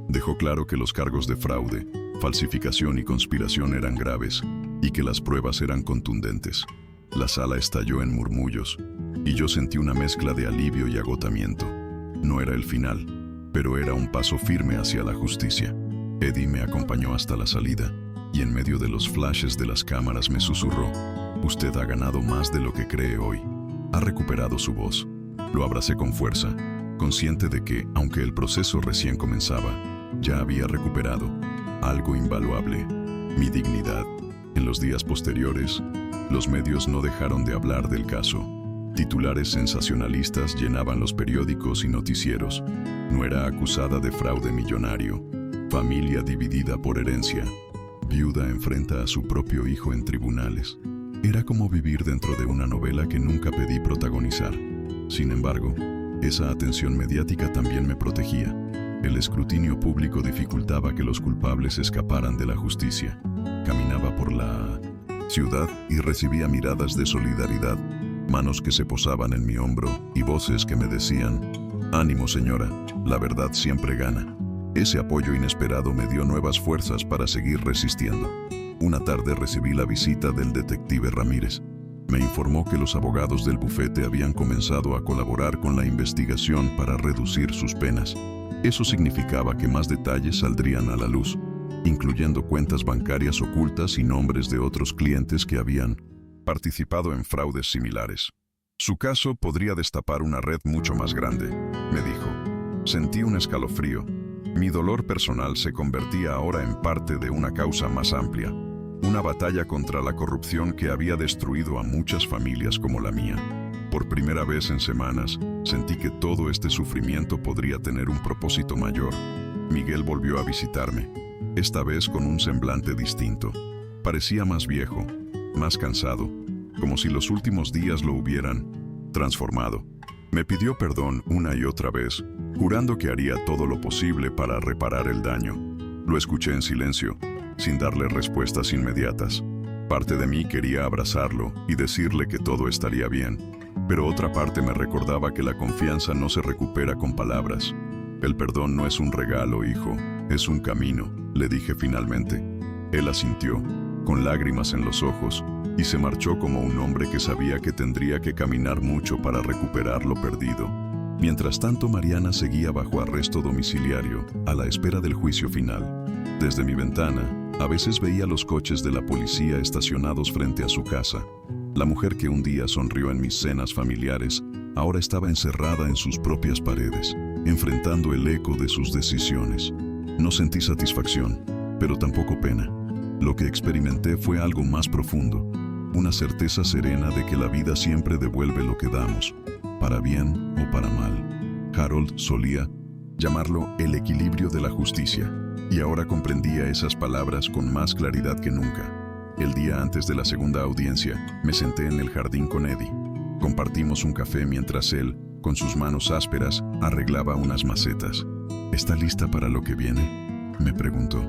dejó claro que los cargos de fraude, falsificación y conspiración eran graves, y que las pruebas eran contundentes. La sala estalló en murmullos, y yo sentí una mezcla de alivio y agotamiento. No era el final, pero era un paso firme hacia la justicia. Eddie me acompañó hasta la salida, y en medio de los flashes de las cámaras me susurró: «Usted ha ganado más de lo que cree hoy». Ha recuperado su voz. Lo abracé con fuerza, consciente de que, aunque el proceso recién comenzaba, ya había recuperado algo invaluable: mi dignidad. En los días posteriores, los medios no dejaron de hablar del caso. Titulares sensacionalistas llenaban los periódicos y noticieros. Nuera acusada de fraude millonario. Familia dividida por herencia. Viuda enfrenta a su propio hijo en tribunales. Era como vivir dentro de una novela que nunca pedí protagonizar. Sin embargo, esa atención mediática también me protegía. El escrutinio público dificultaba que los culpables escaparan de la justicia. Caminaba por la ciudad y recibía miradas de solidaridad, manos que se posaban en mi hombro y voces que me decían: «Ánimo, señora, la verdad siempre gana». Ese apoyo inesperado me dio nuevas fuerzas para seguir resistiendo. Una tarde recibí la visita del detective Ramírez. Me informó que los abogados del bufete habían comenzado a colaborar con la investigación para reducir sus penas. Eso significaba que más detalles saldrían a la luz, incluyendo cuentas bancarias ocultas y nombres de otros clientes que habían participado en fraudes similares. Su caso podría destapar una red mucho más grande, me dijo. Sentí un escalofrío. Mi dolor personal se convertía ahora en parte de una causa más amplia, una batalla contra la corrupción que había destruido a muchas familias como la mía. Por primera vez en semanas, sentí que todo este sufrimiento podría tener un propósito mayor. Miguel volvió a visitarme, esta vez con un semblante distinto. Parecía más viejo, más cansado, como si los últimos días lo hubieran transformado. Me pidió perdón una y otra vez, jurando que haría todo lo posible para reparar el daño. Lo escuché en silencio, sin darle respuestas inmediatas. Parte de mí quería abrazarlo y decirle que todo estaría bien, pero otra parte me recordaba que la confianza no se recupera con palabras. El perdón no es un regalo, hijo, es un camino, le dije finalmente. Él asintió, con lágrimas en los ojos, y se marchó como un hombre que sabía que tendría que caminar mucho para recuperar lo perdido. Mientras tanto, Mariana seguía bajo arresto domiciliario, a la espera del juicio final. Desde mi ventana, a veces veía los coches de la policía estacionados frente a su casa. La mujer que un día sonrió en mis cenas familiares, ahora estaba encerrada en sus propias paredes, enfrentando el eco de sus decisiones. No sentí satisfacción, pero tampoco pena. Lo que experimenté fue algo más profundo, una certeza serena de que la vida siempre devuelve lo que damos, para bien o para mal. Harold solía llamarlo el equilibrio de la justicia, y ahora comprendía esas palabras con más claridad que nunca. El día antes de la segunda audiencia, me senté en el jardín con Eddie. Compartimos un café mientras él, con sus manos ásperas, arreglaba unas macetas. ¿Está lista para lo que viene?, me preguntó.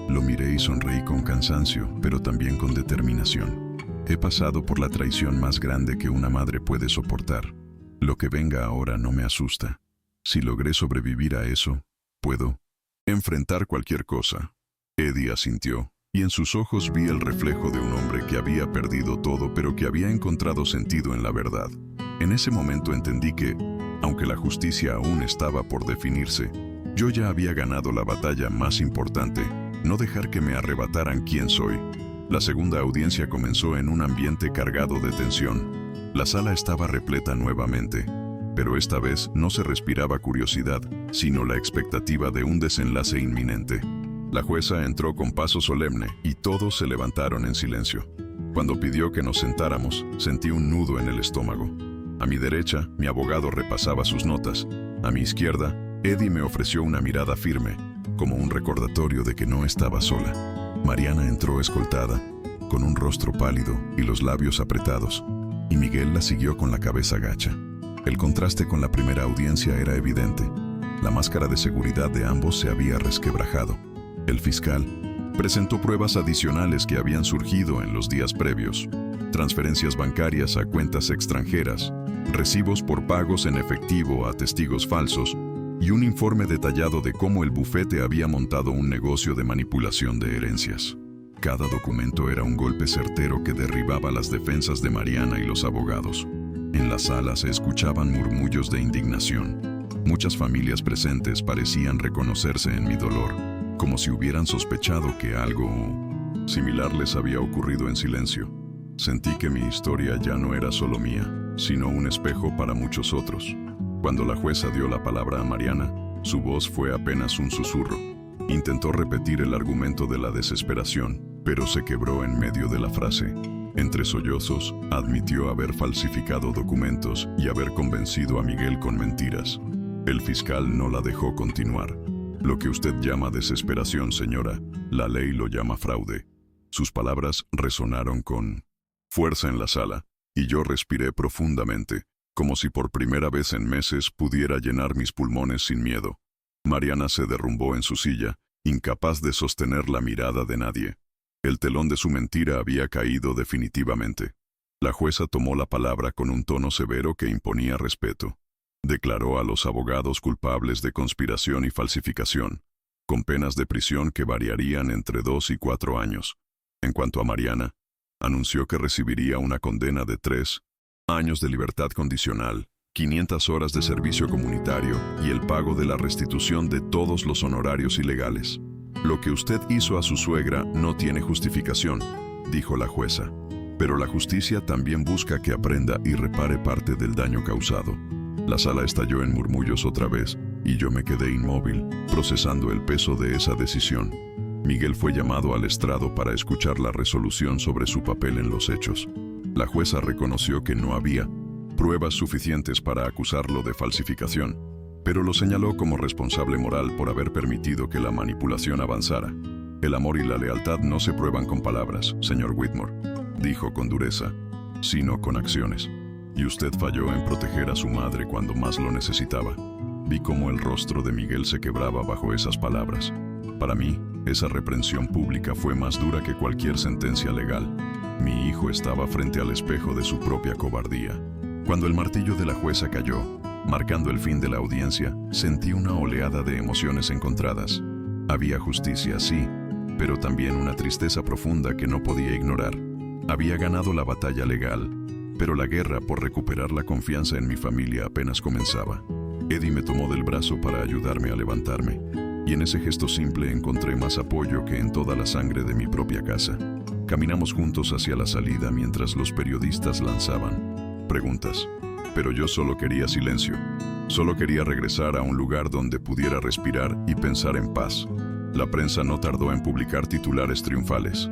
Lo miré y sonreí con cansancio, pero también con determinación. He pasado por la traición más grande que una madre puede soportar. Lo que venga ahora no me asusta. Si logré sobrevivir a eso, puedo enfrentar cualquier cosa. Eddie asintió, y en sus ojos vi el reflejo de un hombre que había perdido todo, pero que había encontrado sentido en la verdad. En ese momento entendí que, aunque la justicia aún estaba por definirse, yo ya había ganado la batalla más importante: no dejar que me arrebataran quién soy. La segunda audiencia comenzó en un ambiente cargado de tensión. La sala estaba repleta nuevamente, pero esta vez no se respiraba curiosidad, sino la expectativa de un desenlace inminente. La jueza entró con paso solemne y todos se levantaron en silencio. Cuando pidió que nos sentáramos, sentí un nudo en el estómago. A mi derecha, mi abogado repasaba sus notas. A mi izquierda, Eddie me ofreció una mirada firme, como un recordatorio de que no estaba sola. Mariana entró escoltada, con un rostro pálido y los labios apretados, y Miguel la siguió con la cabeza gacha. El contraste con la primera audiencia era evidente. La máscara de seguridad de ambos se había resquebrajado. El fiscal presentó pruebas adicionales que habían surgido en los días previos: transferencias bancarias a cuentas extranjeras, recibos por pagos en efectivo a testigos falsos, y un informe detallado de cómo el bufete había montado un negocio de manipulación de herencias. Cada documento era un golpe certero que derribaba las defensas de Mariana y los abogados. En la sala se escuchaban murmullos de indignación. Muchas familias presentes parecían reconocerse en mi dolor, como si hubieran sospechado que algo similar les había ocurrido en silencio. Sentí que mi historia ya no era solo mía, sino un espejo para muchos otros. Cuando la jueza dio la palabra a Mariana, su voz fue apenas un susurro. Intentó repetir el argumento de la desesperación, pero se quebró en medio de la frase. Entre sollozos, admitió haber falsificado documentos y haber convencido a Miguel con mentiras. El fiscal no la dejó continuar. Lo que usted llama desesperación, señora, la ley lo llama fraude. Sus palabras resonaron con fuerza en la sala, y yo respiré profundamente, como si por primera vez en meses pudiera llenar mis pulmones sin miedo. Mariana se derrumbó en su silla, incapaz de sostener la mirada de nadie. El telón de su mentira había caído definitivamente. La jueza tomó la palabra con un tono severo que imponía respeto. Declaró a los abogados culpables de conspiración y falsificación, con penas de prisión que variarían entre 2 y 4 años. En cuanto a Mariana, anunció que recibiría una condena de 3 años de libertad condicional, 500 horas de servicio comunitario y el pago de la restitución de todos los honorarios ilegales. Lo que usted hizo a su suegra no tiene justificación, dijo la jueza. Pero la justicia también busca que aprenda y repare parte del daño causado. La sala estalló en murmullos otra vez y yo me quedé inmóvil, procesando el peso de esa decisión. Miguel fue llamado al estrado para escuchar la resolución sobre su papel en los hechos. La jueza reconoció que no había pruebas suficientes para acusarlo de falsificación, pero lo señaló como responsable moral por haber permitido que la manipulación avanzara. El amor y la lealtad no se prueban con palabras, señor Whitmore, dijo con dureza, sino con acciones. Y usted falló en proteger a su madre cuando más lo necesitaba. Vi cómo el rostro de Miguel se quebraba bajo esas palabras. Para mí, esa reprensión pública fue más dura que cualquier sentencia legal. Mi hijo estaba frente al espejo de su propia cobardía. Cuando el martillo de la jueza cayó, marcando el fin de la audiencia, sentí una oleada de emociones encontradas. Había justicia, sí, pero también una tristeza profunda que no podía ignorar. Había ganado la batalla legal, pero la guerra por recuperar la confianza en mi familia apenas comenzaba. Eddie me tomó del brazo para ayudarme a levantarme, y en ese gesto simple encontré más apoyo que en toda la sangre de mi propia casa. Caminamos juntos hacia la salida mientras los periodistas lanzaban preguntas, pero yo solo quería silencio. Solo quería regresar a un lugar donde pudiera respirar y pensar en paz. La prensa no tardó en publicar titulares triunfales.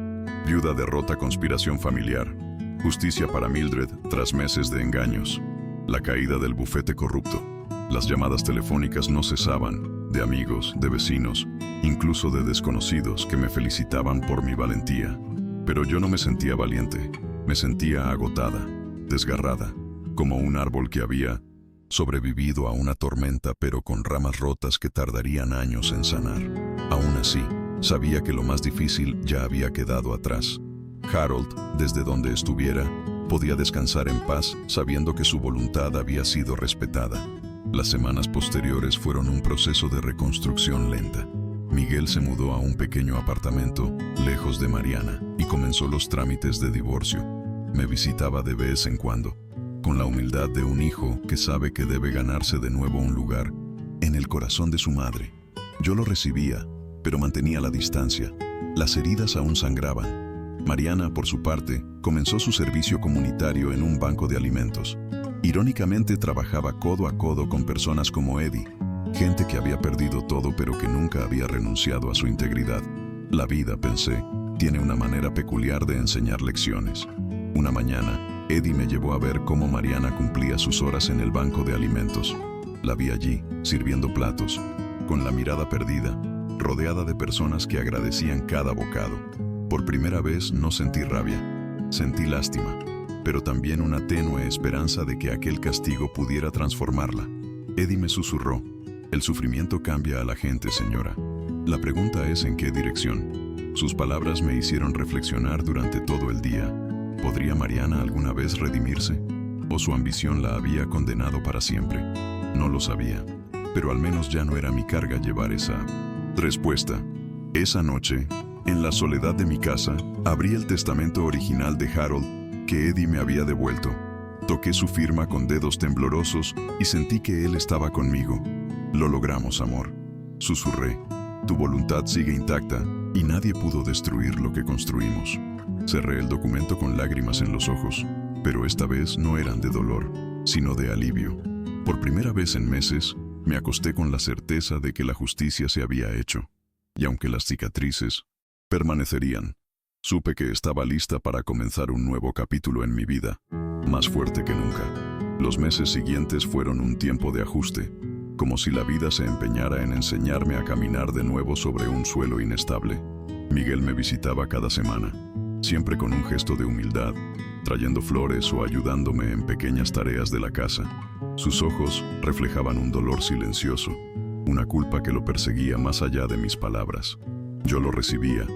Viuda derrota conspiración familiar. Justicia para Mildred tras meses de engaños. La caída del bufete corrupto. Las llamadas telefónicas no cesaban, de amigos, de vecinos, incluso de desconocidos que me felicitaban por mi valentía. Pero yo no me sentía valiente, me sentía agotada, desgarrada, como un árbol que había sobrevivido a una tormenta pero con ramas rotas que tardarían años en sanar. Aún así, sabía que lo más difícil ya había quedado atrás. Harold, desde donde estuviera, podía descansar en paz sabiendo que su voluntad había sido respetada. Las semanas posteriores fueron un proceso de reconstrucción lenta. Miguel se mudó a un pequeño apartamento lejos de Mariana y comenzó los trámites de divorcio. Me visitaba de vez en cuando, con la humildad de un hijo que sabe que debe ganarse de nuevo un lugar en el corazón de su madre. Yo lo recibía, pero mantenía la distancia. Las heridas aún sangraban. Mariana, por su parte, comenzó su servicio comunitario en un banco de alimentos. Irónicamente, trabajaba codo a codo con personas como Eddie, gente que había perdido todo pero que nunca había renunciado a su integridad. La vida, pensé, tiene una manera peculiar de enseñar lecciones. Una mañana, Eddie me llevó a ver cómo Mariana cumplía sus horas en el banco de alimentos. La vi allí, sirviendo platos, con la mirada perdida, rodeada de personas que agradecían cada bocado. Por primera vez no sentí rabia, sentí lástima, pero también una tenue esperanza de que aquel castigo pudiera transformarla. Eddie me susurró: el sufrimiento cambia a la gente, señora. La pregunta es en qué dirección. Sus palabras me hicieron reflexionar durante todo el día. ¿Podría Mariana alguna vez redimirse? ¿O su ambición la había condenado para siempre? No lo sabía, pero al menos ya no era mi carga llevar esa respuesta. Esa noche, en la soledad de mi casa, abrí el testamento original de Harold que Eddie me había devuelto. Toqué su firma con dedos temblorosos y sentí que él estaba conmigo. Lo logramos, amor. Susurré. Tu voluntad sigue intacta y nadie pudo destruir lo que construimos. Cerré el documento con lágrimas en los ojos, pero esta vez no eran de dolor, sino de alivio. Por primera vez en meses, me acosté con la certeza de que la justicia se había hecho. Y aunque las cicatrices permanecerían, supe que estaba lista para comenzar un nuevo capítulo en mi vida, más fuerte que nunca. Los meses siguientes fueron un tiempo de ajuste, como si la vida se empeñara en enseñarme a caminar de nuevo sobre un suelo inestable. Miguel me visitaba cada semana, siempre con un gesto de humildad, trayendo flores o ayudándome en pequeñas tareas de la casa. Sus ojos reflejaban un dolor silencioso, una culpa que lo perseguía más allá de mis palabras. Yo lo recibía,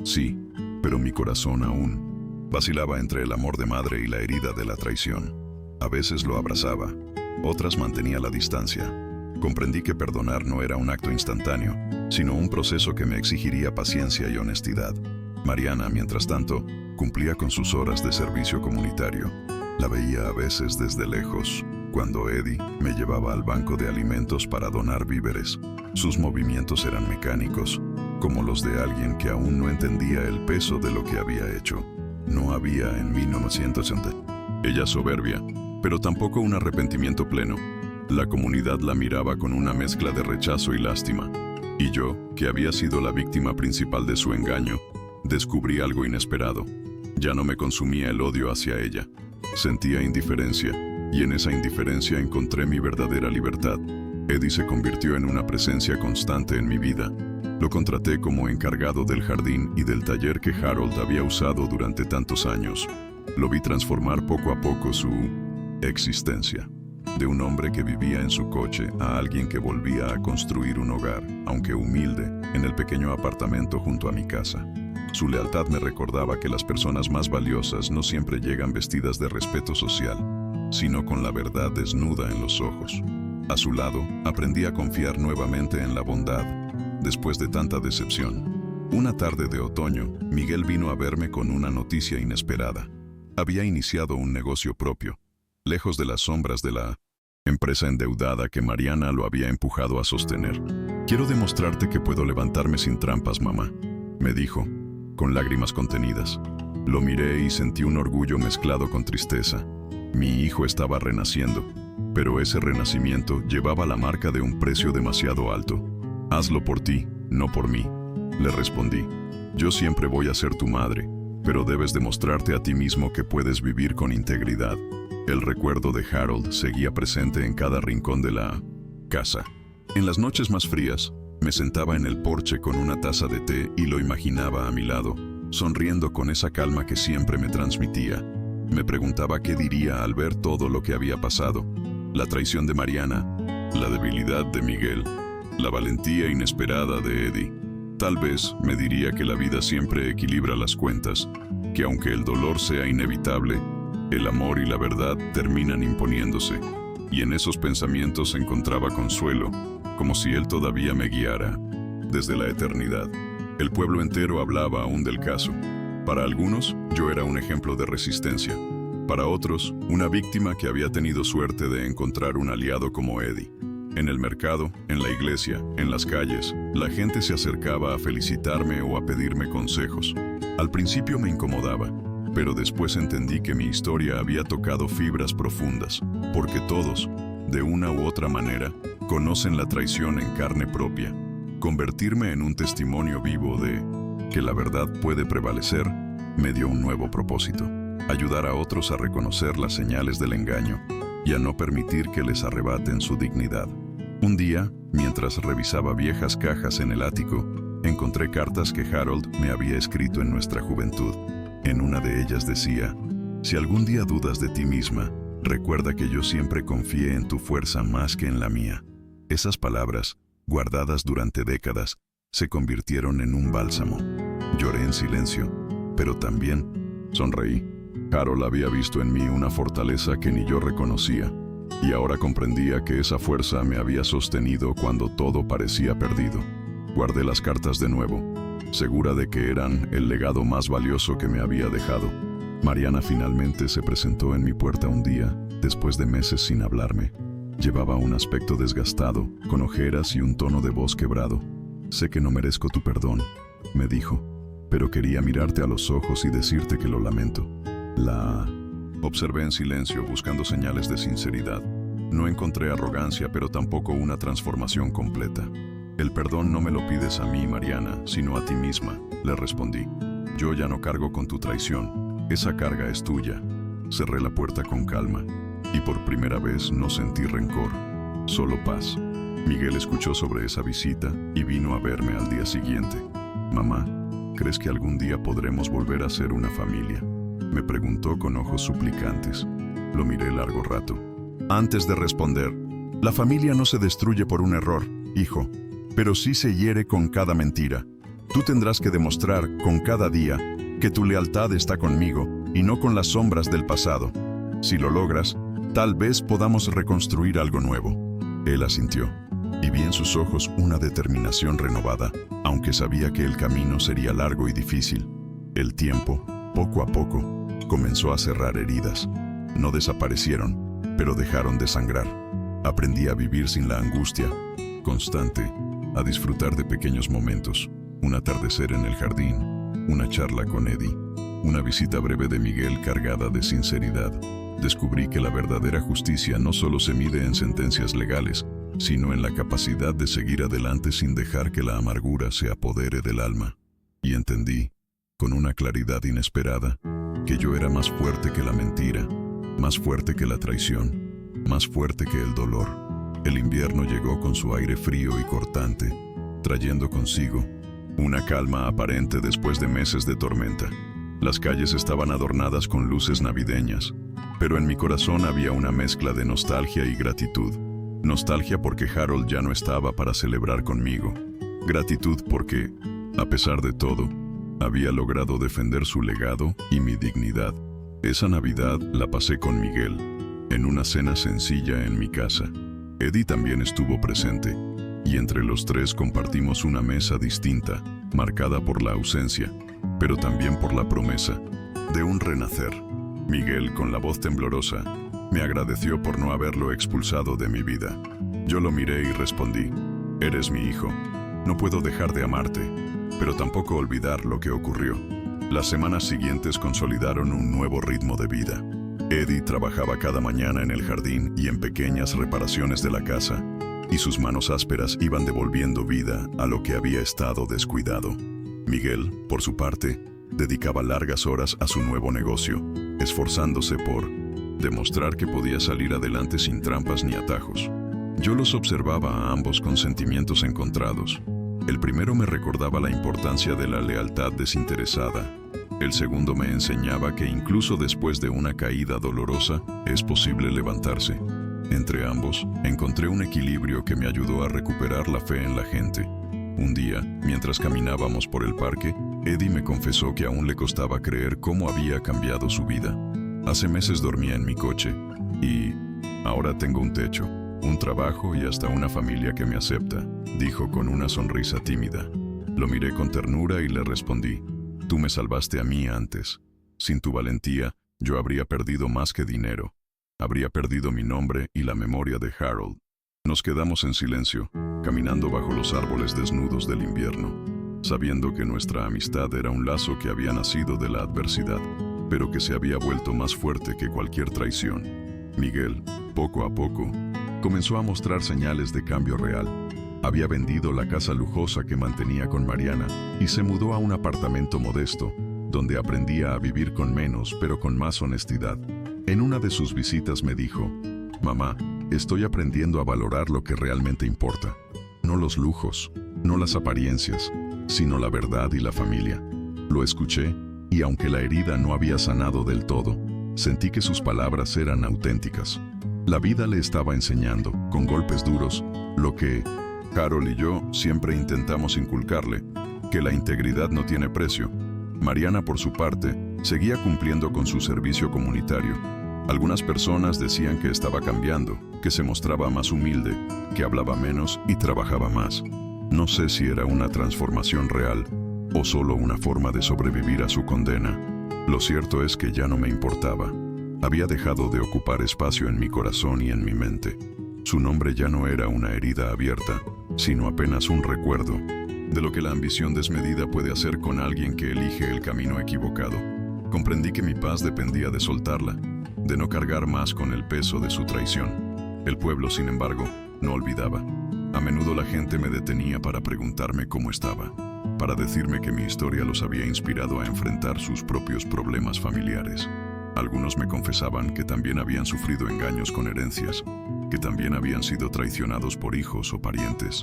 sí, pero mi corazón aún vacilaba entre el amor de madre y la herida de la traición. A veces lo abrazaba, otras mantenía la distancia. Comprendí que perdonar no era un acto instantáneo, sino un proceso que me exigiría paciencia y honestidad. Mariana, mientras tanto, cumplía con sus horas de servicio comunitario. La veía a veces desde lejos, cuando Eddie me llevaba al banco de alimentos para donar víveres. Sus movimientos eran mecánicos, como los de alguien que aún no entendía el peso de lo que había hecho. No había en 1980 ella soberbia, pero tampoco un arrepentimiento pleno. La comunidad la miraba con una mezcla de rechazo y lástima. Y yo, que había sido la víctima principal de su engaño, descubrí algo inesperado. Ya no me consumía el odio hacia ella. Sentía indiferencia, y en esa indiferencia encontré mi verdadera libertad. Eddie se convirtió en una presencia constante en mi vida. Lo contraté como encargado del jardín y del taller que Harold había usado durante tantos años. Lo vi transformar poco a poco su existencia. De un hombre que vivía en su coche a alguien que volvía a construir un hogar, aunque humilde, en el pequeño apartamento junto a mi casa. Su lealtad me recordaba que las personas más valiosas no siempre llegan vestidas de respeto social, sino con la verdad desnuda en los ojos. A su lado, aprendí a confiar nuevamente en la bondad, después de tanta decepción. Una tarde de otoño, Miguel vino a verme con una noticia inesperada. Había iniciado un negocio propio, lejos de las sombras de la empresa endeudada que Mariana lo había empujado a sostener. «Quiero demostrarte que puedo levantarme sin trampas, mamá», me dijo, con lágrimas contenidas. Lo miré y sentí un orgullo mezclado con tristeza. Mi hijo estaba renaciendo, pero ese renacimiento llevaba la marca de un precio demasiado alto. «Hazlo por ti, no por mí», le respondí. «Yo siempre voy a ser tu madre, pero debes demostrarte a ti mismo que puedes vivir con integridad». El recuerdo de Harold seguía presente en cada rincón de la casa. En las noches más frías, me sentaba en el porche con una taza de té y lo imaginaba a mi lado, sonriendo con esa calma que siempre me transmitía. Me preguntaba qué diría al ver todo lo que había pasado: la traición de Mariana, la debilidad de Miguel, la valentía inesperada de Eddie. Tal vez me diría que la vida siempre equilibra las cuentas, que aunque el dolor sea inevitable, el amor y la verdad terminan imponiéndose. Y en esos pensamientos encontraba consuelo, como si él todavía me guiara desde la eternidad. El pueblo entero hablaba aún del caso. Para algunos, yo era un ejemplo de resistencia. Para otros, una víctima que había tenido suerte de encontrar un aliado como Eddie. En el mercado, en la iglesia, en las calles, la gente se acercaba a felicitarme o a pedirme consejos. Al principio me incomodaba, pero después entendí que mi historia había tocado fibras profundas, porque todos, de una u otra manera, conocen la traición en carne propia. Convertirme en un testimonio vivo de que la verdad puede prevalecer me dio un nuevo propósito: ayudar a otros a reconocer las señales del engaño y a no permitir que les arrebaten su dignidad. Un día, mientras revisaba viejas cajas en el ático, encontré cartas que Harold me había escrito en nuestra juventud. En una de ellas decía: «Si algún día dudas de ti misma, recuerda que yo siempre confié en tu fuerza más que en la mía». Esas palabras, guardadas durante décadas, se convirtieron en un bálsamo. Lloré en silencio, pero también sonreí. Harold había visto en mí una fortaleza que ni yo reconocía, y ahora comprendía que esa fuerza me había sostenido cuando todo parecía perdido. Guardé las cartas de nuevo, segura de que eran el legado más valioso que me había dejado. Mariana finalmente se presentó en mi puerta un día, después de meses sin hablarme. Llevaba un aspecto desgastado, con ojeras y un tono de voz quebrado. «Sé que no merezco tu perdón», me dijo, «pero quería mirarte a los ojos y decirte que lo lamento». La observé en silencio, buscando señales de sinceridad. No encontré arrogancia, pero tampoco una transformación completa. «El perdón no me lo pides a mí, Mariana, sino a ti misma», le respondí. «Yo ya no cargo con tu traición. Esa carga es tuya». Cerré la puerta con calma, y por primera vez no sentí rencor, solo paz. Miguel escuchó sobre esa visita y vino a verme al día siguiente. «Mamá, ¿crees que algún día podremos volver a ser una familia?», me preguntó con ojos suplicantes. Lo miré largo rato. Antes de responder: «La familia no se destruye por un error, hijo, pero sí se hiere con cada mentira. Tú tendrás que demostrar con cada día que tu lealtad está conmigo y no con las sombras del pasado. Si lo logras, tal vez podamos reconstruir algo nuevo. Él asintió, y vi en sus ojos una determinación renovada, aunque sabía que el camino sería largo y difícil. El tiempo, poco a poco, comenzó a cerrar heridas. No desaparecieron, pero dejaron de sangrar. Aprendí a vivir sin la angustia constante, a disfrutar de pequeños momentos. Un atardecer en el jardín, una charla con Eddie, una visita breve de Miguel cargada de sinceridad. Descubrí que la verdadera justicia no solo se mide en sentencias legales, sino en la capacidad de seguir adelante sin dejar que la amargura se apodere del alma. Y entendí, con una claridad inesperada, que yo era más fuerte que la mentira, más fuerte que la traición, más fuerte que el dolor. El invierno llegó con su aire frío y cortante, trayendo consigo una calma aparente después de meses de tormenta. Las calles estaban adornadas con luces navideñas, pero en mi corazón había una mezcla de nostalgia y gratitud. Nostalgia porque Harold ya no estaba para celebrar conmigo. Gratitud porque, a pesar de todo, había logrado defender su legado y mi dignidad. Esa Navidad la pasé con Miguel, en una cena sencilla en mi casa. Eddie también estuvo presente, y entre los tres compartimos una mesa distinta, marcada por la ausencia, pero también por la promesa de un renacer. Miguel, con la voz temblorosa, me agradeció por no haberlo expulsado de mi vida. Yo lo miré y respondí, eres mi hijo. No puedo dejar de amarte, pero tampoco olvidar lo que ocurrió. Las semanas siguientes consolidaron un nuevo ritmo de vida. Eddie trabajaba cada mañana en el jardín y en pequeñas reparaciones de la casa, y sus manos ásperas iban devolviendo vida a lo que había estado descuidado. Miguel, por su parte, dedicaba largas horas a su nuevo negocio, esforzándose por demostrar que podía salir adelante sin trampas ni atajos. Yo los observaba a ambos con sentimientos encontrados. El primero me recordaba la importancia de la lealtad desinteresada. El segundo me enseñaba que incluso después de una caída dolorosa, es posible levantarse. Entre ambos, encontré un equilibrio que me ayudó a recuperar la fe en la gente. Un día, mientras caminábamos por el parque, Eddie me confesó que aún le costaba creer cómo había cambiado su vida. Hace meses dormía en mi coche, y ahora tengo un techo, un trabajo y hasta una familia que me acepta, dijo con una sonrisa tímida. Lo miré con ternura y le respondí, tú me salvaste a mí antes. Sin tu valentía, yo habría perdido más que dinero. Habría perdido mi nombre y la memoria de Harold. Nos quedamos en silencio, caminando bajo los árboles desnudos del invierno, sabiendo que nuestra amistad era un lazo que había nacido de la adversidad, pero que se había vuelto más fuerte que cualquier traición. Miguel, poco a poco, comenzó a mostrar señales de cambio real. Había vendido la casa lujosa que mantenía con Mariana y se mudó a un apartamento modesto, donde aprendía a vivir con menos pero con más honestidad. En una de sus visitas me dijo, mamá, estoy aprendiendo a valorar lo que realmente importa. No los lujos, no las apariencias, sino la verdad y la familia. Lo escuché y aunque la herida no había sanado del todo, sentí que sus palabras eran auténticas. La vida le estaba enseñando, con golpes duros, lo que Harold y yo siempre intentamos inculcarle, que la integridad no tiene precio. Mariana, por su parte, seguía cumpliendo con su servicio comunitario. Algunas personas decían que estaba cambiando, que se mostraba más humilde, que hablaba menos y trabajaba más. No sé si era una transformación real o solo una forma de sobrevivir a su condena. Lo cierto es que ya no me importaba. Había dejado de ocupar espacio en mi corazón y en mi mente. Su nombre ya no era una herida abierta, sino apenas un recuerdo de lo que la ambición desmedida puede hacer con alguien que elige el camino equivocado. Comprendí que mi paz dependía de soltarla, de no cargar más con el peso de su traición. El pueblo, sin embargo, no olvidaba. A menudo la gente me detenía para preguntarme cómo estaba, para decirme que mi historia los había inspirado a enfrentar sus propios problemas familiares. Algunos me confesaban que también habían sufrido engaños con herencias, que también habían sido traicionados por hijos o parientes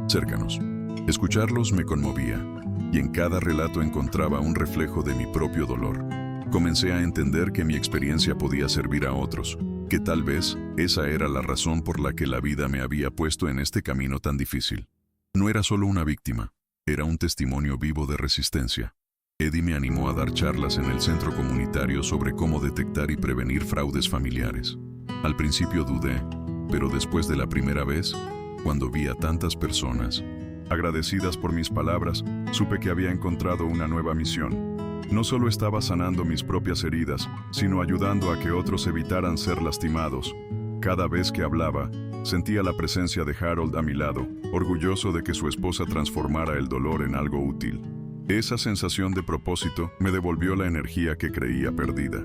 cercanos. Escucharlos me conmovía, y en cada relato encontraba un reflejo de mi propio dolor. Comencé a entender que mi experiencia podía servir a otros, que tal vez esa era la razón por la que la vida me había puesto en este camino tan difícil. No era solo una víctima, era un testimonio vivo de resistencia. Eddie me animó a dar charlas en el centro comunitario sobre cómo detectar y prevenir fraudes familiares. Al principio dudé, pero después de la primera vez, cuando vi a tantas personas agradecidas por mis palabras, supe que había encontrado una nueva misión. No solo estaba sanando mis propias heridas, sino ayudando a que otros evitaran ser lastimados. Cada vez que hablaba, sentía la presencia de Harold a mi lado, orgulloso de que su esposa transformara el dolor en algo útil. Esa sensación de propósito me devolvió la energía que creía perdida.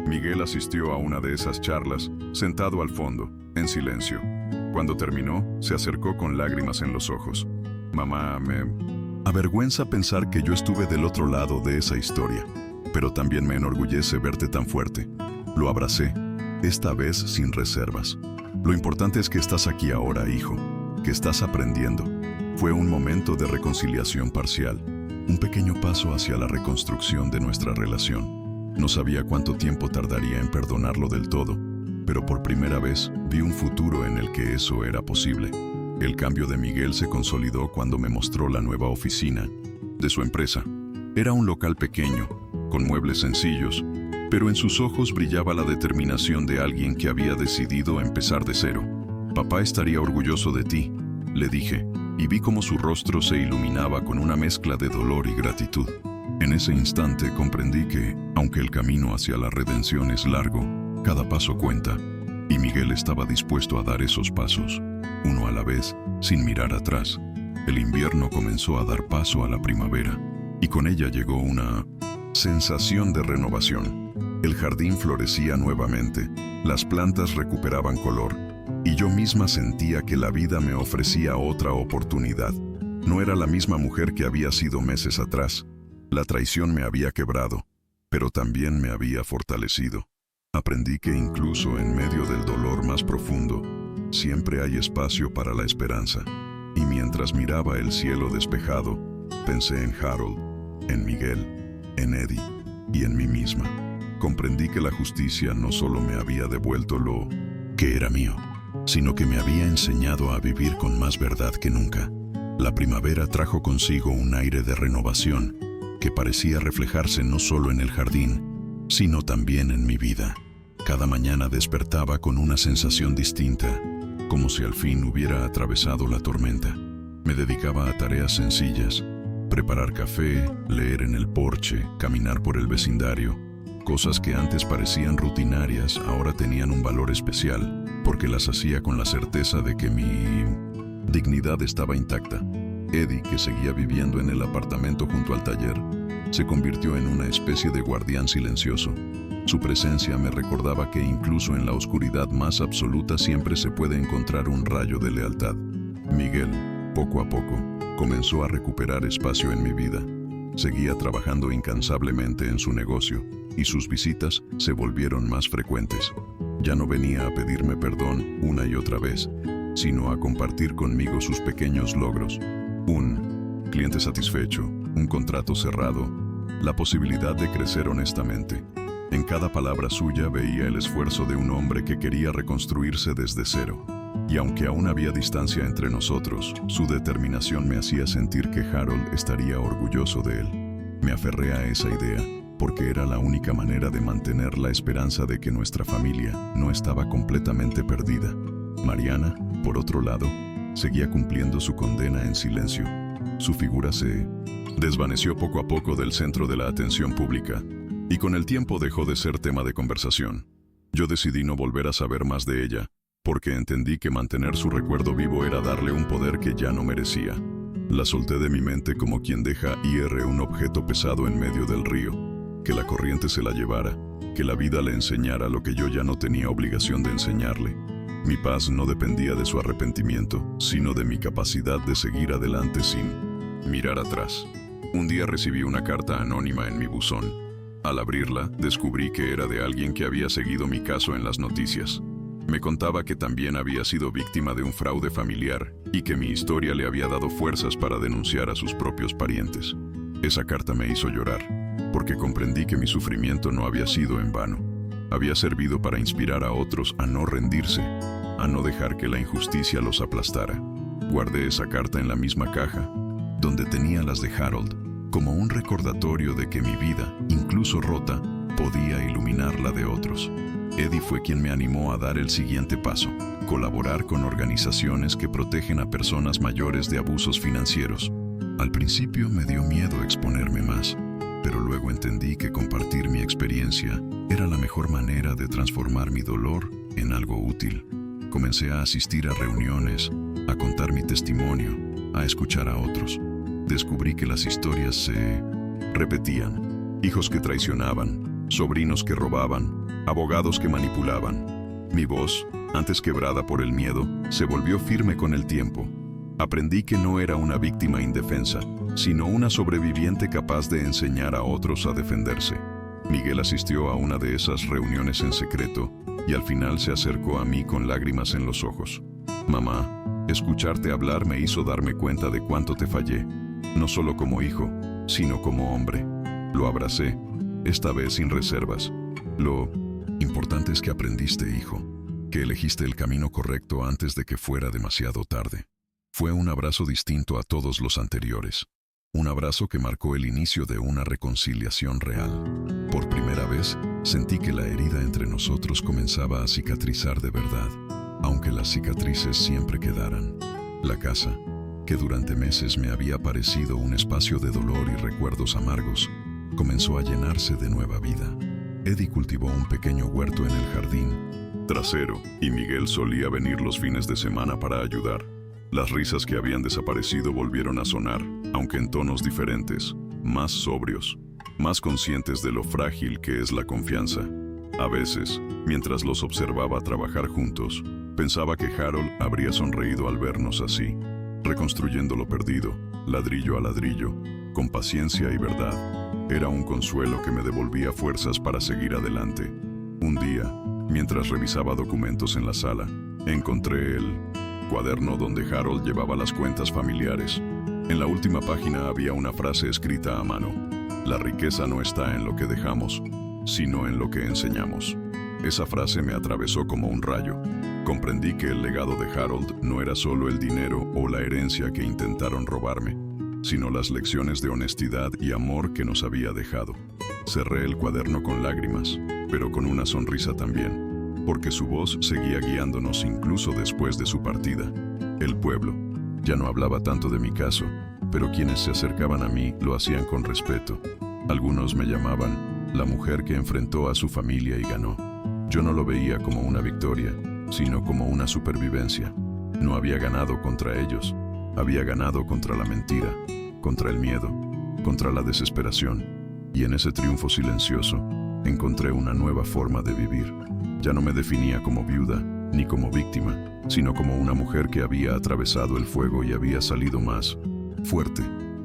Miguel asistió a una de esas charlas, sentado al fondo, en silencio. Cuando terminó, se acercó con lágrimas en los ojos. Mamá, me avergüenza pensar que yo estuve del otro lado de esa historia, pero también me enorgullece verte tan fuerte. Lo abracé, esta vez sin reservas. Lo importante es que estás aquí ahora, hijo, que estás aprendiendo. Fue un momento de reconciliación parcial, un pequeño paso hacia la reconstrucción de nuestra relación. No sabía cuánto tiempo tardaría en perdonarlo del todo, pero por primera vez vi un futuro en el que eso era posible. El cambio de Miguel se consolidó cuando me mostró la nueva oficina de su empresa. Era un local pequeño, con muebles sencillos, pero en sus ojos brillaba la determinación de alguien que había decidido empezar de cero. Papá estaría orgulloso de ti, le dije, y vi cómo su rostro se iluminaba con una mezcla de dolor y gratitud. En ese instante comprendí que, aunque el camino hacia la redención es largo, cada paso cuenta, y Miguel estaba dispuesto a dar esos pasos, uno a la vez, sin mirar atrás. El invierno comenzó a dar paso a la primavera, y con ella llegó una sensación de renovación. El jardín florecía nuevamente, las plantas recuperaban color, y yo misma sentía que la vida me ofrecía otra oportunidad. No era la misma mujer que había sido meses atrás. La traición me había quebrado, pero también me había fortalecido. Aprendí que incluso en medio del dolor más profundo, siempre hay espacio para la esperanza. Y mientras miraba el cielo despejado, pensé en Harold, en Miguel, en Eddie y en mí misma. Comprendí que la justicia no solo me había devuelto lo que era mío, sino que me había enseñado a vivir con más verdad que nunca. La primavera trajo consigo un aire de renovación que parecía reflejarse no solo en el jardín, sino también en mi vida. Cada mañana despertaba con una sensación distinta, como si al fin hubiera atravesado la tormenta. Me dedicaba a tareas sencillas: preparar café, leer en el porche, caminar por el vecindario. Cosas que antes parecían rutinarias, ahora tenían un valor especial, porque las hacía con la certeza de que mi dignidad estaba intacta. Eddie, que seguía viviendo en el apartamento junto al taller, se convirtió en una especie de guardián silencioso. Su presencia me recordaba que incluso en la oscuridad más absoluta siempre se puede encontrar un rayo de lealtad. Miguel, poco a poco, comenzó a recuperar espacio en mi vida. Seguía trabajando incansablemente en su negocio, y sus visitas se volvieron más frecuentes. Ya no venía a pedirme perdón una y otra vez, sino a compartir conmigo sus pequeños logros. Un cliente satisfecho, un contrato cerrado, la posibilidad de crecer honestamente. En cada palabra suya veía el esfuerzo de un hombre que quería reconstruirse desde cero. Y aunque aún había distancia entre nosotros, su determinación me hacía sentir que Harold estaría orgulloso de él. Me aferré a esa idea, porque era la única manera de mantener la esperanza de que nuestra familia no estaba completamente perdida. Mariana, por otro lado, seguía cumpliendo su condena en silencio. Su figura se desvaneció poco a poco del centro de la atención pública, y con el tiempo dejó de ser tema de conversación. Yo decidí no volver a saber más de ella, porque entendí que mantener su recuerdo vivo era darle un poder que ya no merecía. La solté de mi mente como quien deja ir un objeto pesado en medio del río. Que la corriente se la llevara, que la vida le enseñara lo que yo ya no tenía obligación de enseñarle. Mi paz no dependía de su arrepentimiento, sino de mi capacidad de seguir adelante sin mirar atrás. Un día recibí una carta anónima en mi buzón. Al abrirla, descubrí que era de alguien que había seguido mi caso en las noticias. Me contaba que también había sido víctima de un fraude familiar y que mi historia le había dado fuerzas para denunciar a sus propios parientes. Esa carta me hizo llorar, porque comprendí que mi sufrimiento no había sido en vano. Había servido para inspirar a otros a no rendirse, a no dejar que la injusticia los aplastara. Guardé esa carta en la misma caja, donde tenía las de Harold, como un recordatorio de que mi vida, incluso rota, podía iluminar la de otros. Eddie fue quien me animó a dar el siguiente paso: colaborar con organizaciones que protegen a personas mayores de abusos financieros. Al principio me dio miedo exponerme más, pero luego entendí que compartir mi experiencia era la mejor manera de transformar mi dolor en algo útil. Comencé a asistir a reuniones, a contar mi testimonio, a escuchar a otros. Descubrí que las historias se repetían: hijos que traicionaban, sobrinos que robaban, abogados que manipulaban. Mi voz, antes quebrada por el miedo, se volvió firme con el tiempo. Aprendí que no era una víctima indefensa, sino una sobreviviente capaz de enseñar a otros a defenderse. Miguel asistió a una de esas reuniones en secreto y al final se acercó a mí con lágrimas en los ojos. Mamá, escucharte hablar me hizo darme cuenta de cuánto te fallé, no solo como hijo, sino como hombre. Lo abracé, esta vez sin reservas. Lo importante es que aprendiste, hijo, que elegiste el camino correcto antes de que fuera demasiado tarde. Fue un abrazo distinto a todos los anteriores. Un abrazo que marcó el inicio de una reconciliación real. Por primera vez, sentí que la herida entre nosotros comenzaba a cicatrizar de verdad, aunque las cicatrices siempre quedaran. La casa, que durante meses me había parecido un espacio de dolor y recuerdos amargos, comenzó a llenarse de nueva vida. Eddie cultivó un pequeño huerto en el jardín trasero, y Miguel solía venir los fines de semana para ayudar. Las risas que habían desaparecido volvieron a sonar, aunque en tonos diferentes, más sobrios, más conscientes de lo frágil que es la confianza. A veces, mientras los observaba trabajar juntos, pensaba que Harold habría sonreído al vernos así, reconstruyendo lo perdido, ladrillo a ladrillo, con paciencia y verdad. Era un consuelo que me devolvía fuerzas para seguir adelante. Un día, mientras revisaba documentos en la sala, encontré el cuaderno donde Harold llevaba las cuentas familiares. En la última página había una frase escrita a mano: la riqueza no está en lo que dejamos, sino en lo que enseñamos. Esa frase me atravesó como un rayo. Comprendí que el legado de Harold no era solo el dinero o la herencia que intentaron robarme, sino las lecciones de honestidad y amor que nos había dejado. Cerré el cuaderno con lágrimas, pero con una sonrisa también, porque su voz seguía guiándonos incluso después de su partida. El pueblo ya no hablaba tanto de mi caso, pero quienes se acercaban a mí lo hacían con respeto. Algunos me llamaban la mujer que enfrentó a su familia y ganó. Yo no lo veía como una victoria, sino como una supervivencia. No había ganado contra ellos, había ganado contra la mentira, contra el miedo, contra la desesperación. Y en ese triunfo silencioso, encontré una nueva forma de vivir. Ya no me definía como viuda, ni como víctima, sino como una mujer que había atravesado el fuego y había salido más fuerte,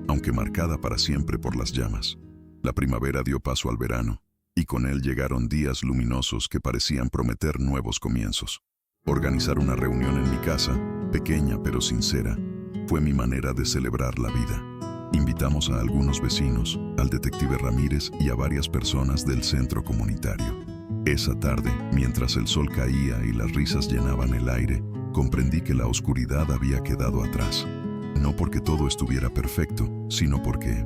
aunque marcada para siempre por las llamas. La primavera dio paso al verano, y con él llegaron días luminosos que parecían prometer nuevos comienzos. Organizar una reunión en mi casa, pequeña pero sincera, fue mi manera de celebrar la vida. Invitamos a algunos vecinos, al detective Ramírez y a varias personas del centro comunitario. Esa tarde, mientras el sol caía y las risas llenaban el aire, comprendí que la oscuridad había quedado atrás. No porque todo estuviera perfecto, sino porque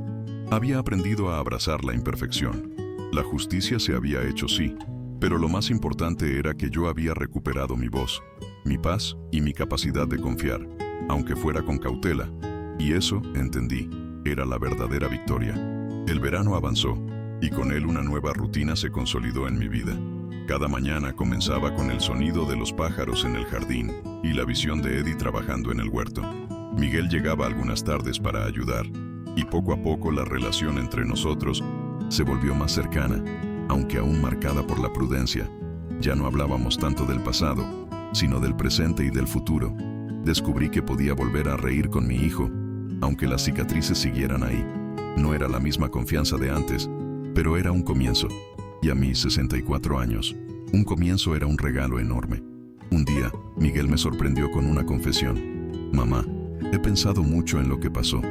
había aprendido a abrazar la imperfección. La justicia se había hecho, sí, pero lo más importante era que yo había recuperado mi voz, mi paz y mi capacidad de confiar, aunque fuera con cautela. Y eso, entendí, era la verdadera victoria. El verano avanzó, y con él una nueva rutina se consolidó en mi vida. Cada mañana comenzaba con el sonido de los pájaros en el jardín y la visión de Eddie trabajando en el huerto. Miguel llegaba algunas tardes para ayudar, y poco a poco la relación entre nosotros se volvió más cercana, aunque aún marcada por la prudencia. Ya no hablábamos tanto del pasado, sino del presente y del futuro. Descubrí que podía volver a reír con mi hijo, aunque las cicatrices siguieran ahí. No era la misma confianza de antes, pero era un comienzo. Y a mis 64 años, un comienzo era un regalo enorme. Un día, Miguel me sorprendió con una confesión. Mamá, he pensado mucho en lo que pasó,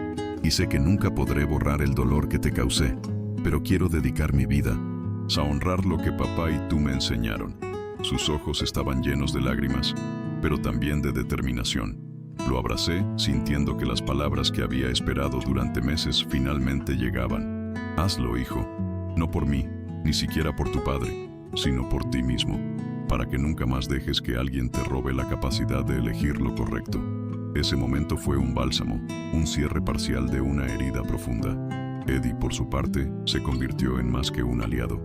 y sé que nunca podré borrar el dolor que te causé, pero quiero dedicar mi vida a honrar lo que papá y tú me enseñaron. Sus ojos estaban llenos de lágrimas, pero también de determinación. Lo abracé, sintiendo que las palabras que había esperado durante meses finalmente llegaban. Hazlo, hijo, no por mí, ni siquiera por tu padre, sino por ti mismo, para que nunca más dejes que alguien te robe la capacidad de elegir lo correcto. Ese momento fue un bálsamo, un cierre parcial de una herida profunda. Eddie, por su parte, se convirtió en más que un aliado.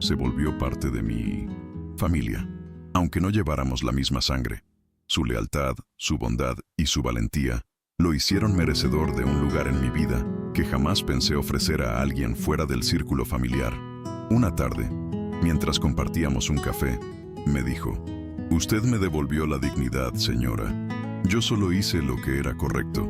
Se volvió parte de mi familia, aunque no lleváramos la misma sangre. Su lealtad, su bondad y su valentía lo hicieron merecedor de un lugar en mi vida que jamás pensé ofrecer a alguien fuera del círculo familiar. Una tarde, mientras compartíamos un café, me dijo: «Usted me devolvió la dignidad, señora. Yo solo hice lo que era correcto».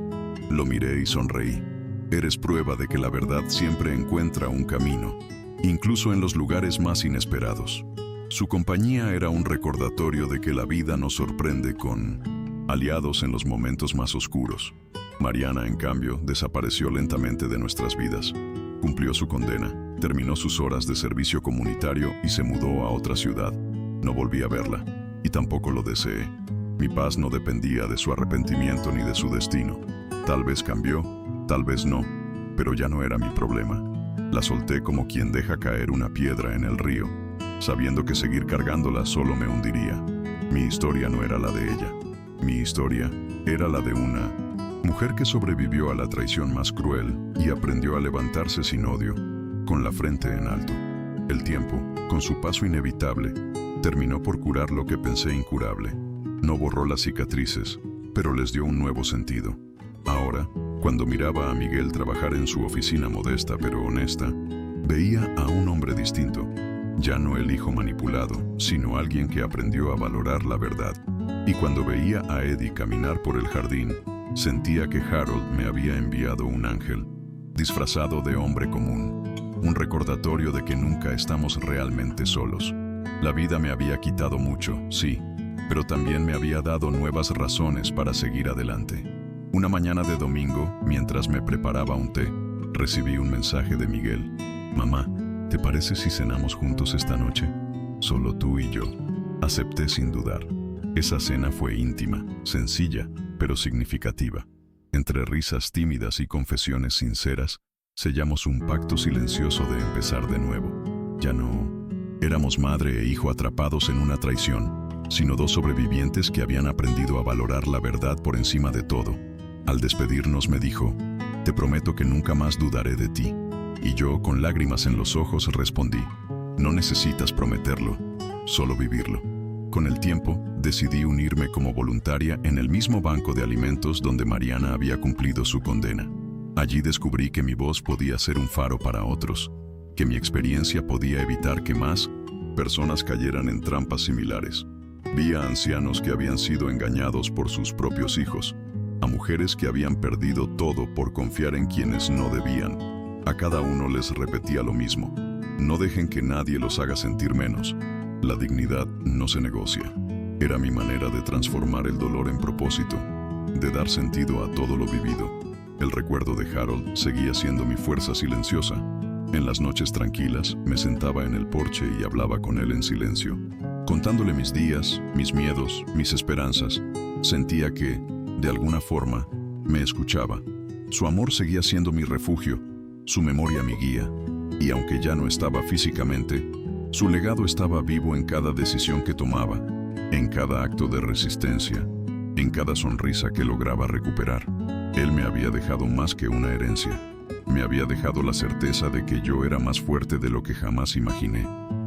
Lo miré y sonreí. Eres prueba de que la verdad siempre encuentra un camino, incluso en los lugares más inesperados. Su compañía era un recordatorio de que la vida nos sorprende con aliados en los momentos más oscuros. Mariana, en cambio, desapareció lentamente de nuestras vidas. Cumplió su condena, terminó sus horas de servicio comunitario y se mudó a otra ciudad. No volví a verla, y tampoco lo deseé. Mi paz no dependía de su arrepentimiento ni de su destino. Tal vez cambió, tal vez no, pero ya no era mi problema. La solté como quien deja caer una piedra en el río, sabiendo que seguir cargándola solo me hundiría. Mi historia no era la de ella. Mi historia era la de una mujer que sobrevivió a la traición más cruel y aprendió a levantarse sin odio, con la frente en alto. El tiempo, con su paso inevitable, terminó por curar lo que pensé incurable. No borró las cicatrices, pero les dio un nuevo sentido. Ahora, cuando miraba a Miguel trabajar en su oficina modesta pero honesta, veía a un hombre distinto. Ya no el hijo manipulado, sino alguien que aprendió a valorar la verdad. Y cuando veía a Eddie caminar por el jardín, sentía que Harold me había enviado un ángel, disfrazado de hombre común. Un recordatorio de que nunca estamos realmente solos. La vida me había quitado mucho, sí, pero también me había dado nuevas razones para seguir adelante. Una mañana de domingo, mientras me preparaba un té, recibí un mensaje de Miguel. «Mamá, ¿te parece si cenamos juntos esta noche? Solo tú y yo». Acepté sin dudar. Esa cena fue íntima, sencilla, pero significativa. Entre risas tímidas y confesiones sinceras, sellamos un pacto silencioso de empezar de nuevo. Ya no éramos madre e hijo atrapados en una traición, sino dos sobrevivientes que habían aprendido a valorar la verdad por encima de todo. Al despedirnos me dijo: «Te prometo que nunca más dudaré de ti». Y yo, con lágrimas en los ojos, respondí: «No necesitas prometerlo, solo vivirlo». Con el tiempo, decidí unirme como voluntaria en el mismo banco de alimentos donde Mariana había cumplido su condena. Allí descubrí que mi voz podía ser un faro para otros, que mi experiencia podía evitar que más personas cayeran en trampas similares. Vi a ancianos que habían sido engañados por sus propios hijos, a mujeres que habían perdido todo por confiar en quienes no debían. A cada uno les repetía lo mismo: no dejen que nadie los haga sentir menos. La dignidad no se negocia. Era mi manera de transformar el dolor en propósito, de dar sentido a todo lo vivido. El recuerdo de Harold seguía siendo mi fuerza silenciosa. En las noches tranquilas, me sentaba en el porche y hablaba con él en silencio, contándole mis días, mis miedos, mis esperanzas. Sentía que, de alguna forma, me escuchaba. Su amor seguía siendo mi refugio, su memoria mi guía, y aunque ya no estaba físicamente, su legado estaba vivo en cada decisión que tomaba, en cada acto de resistencia, en cada sonrisa que lograba recuperar. Él me había dejado más que una herencia. Me había dejado la certeza de que yo era más fuerte de lo que jamás imaginé.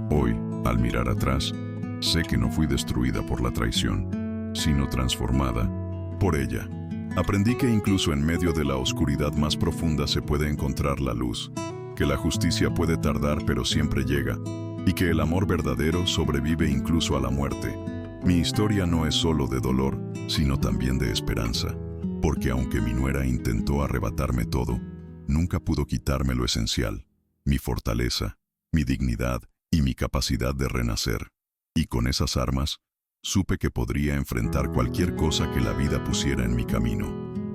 Hoy, al mirar atrás, sé que no fui destruida por la traición, sino transformada por ella. Aprendí que incluso en medio de la oscuridad más profunda se puede encontrar la luz, que la justicia puede tardar pero siempre llega, y que el amor verdadero sobrevive incluso a la muerte. Mi historia no es solo de dolor, sino también de esperanza, porque aunque mi nuera intentó arrebatarme todo, nunca pudo quitarme lo esencial: mi fortaleza, mi dignidad y mi capacidad de renacer. Y con esas armas, supe que podría enfrentar cualquier cosa que la vida pusiera en mi camino.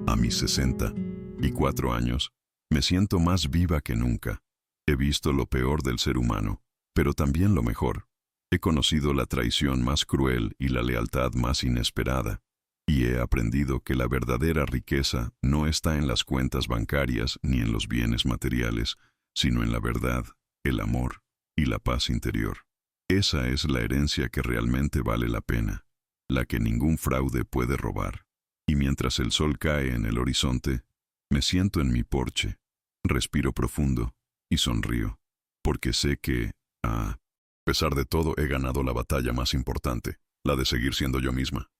A mis 64 años, me siento más viva que nunca. He visto lo peor del ser humano, Pero también lo mejor. He conocido la traición más cruel y la lealtad más inesperada, y he aprendido que la verdadera riqueza no está en las cuentas bancarias ni en los bienes materiales, sino en la verdad, el amor y la paz interior. Esa es la herencia que realmente vale la pena, la que ningún fraude puede robar. Y mientras el sol cae en el horizonte, me siento en mi porche, respiro profundo y sonrío, porque sé que, a pesar de todo, he ganado la batalla más importante, la de seguir siendo yo misma.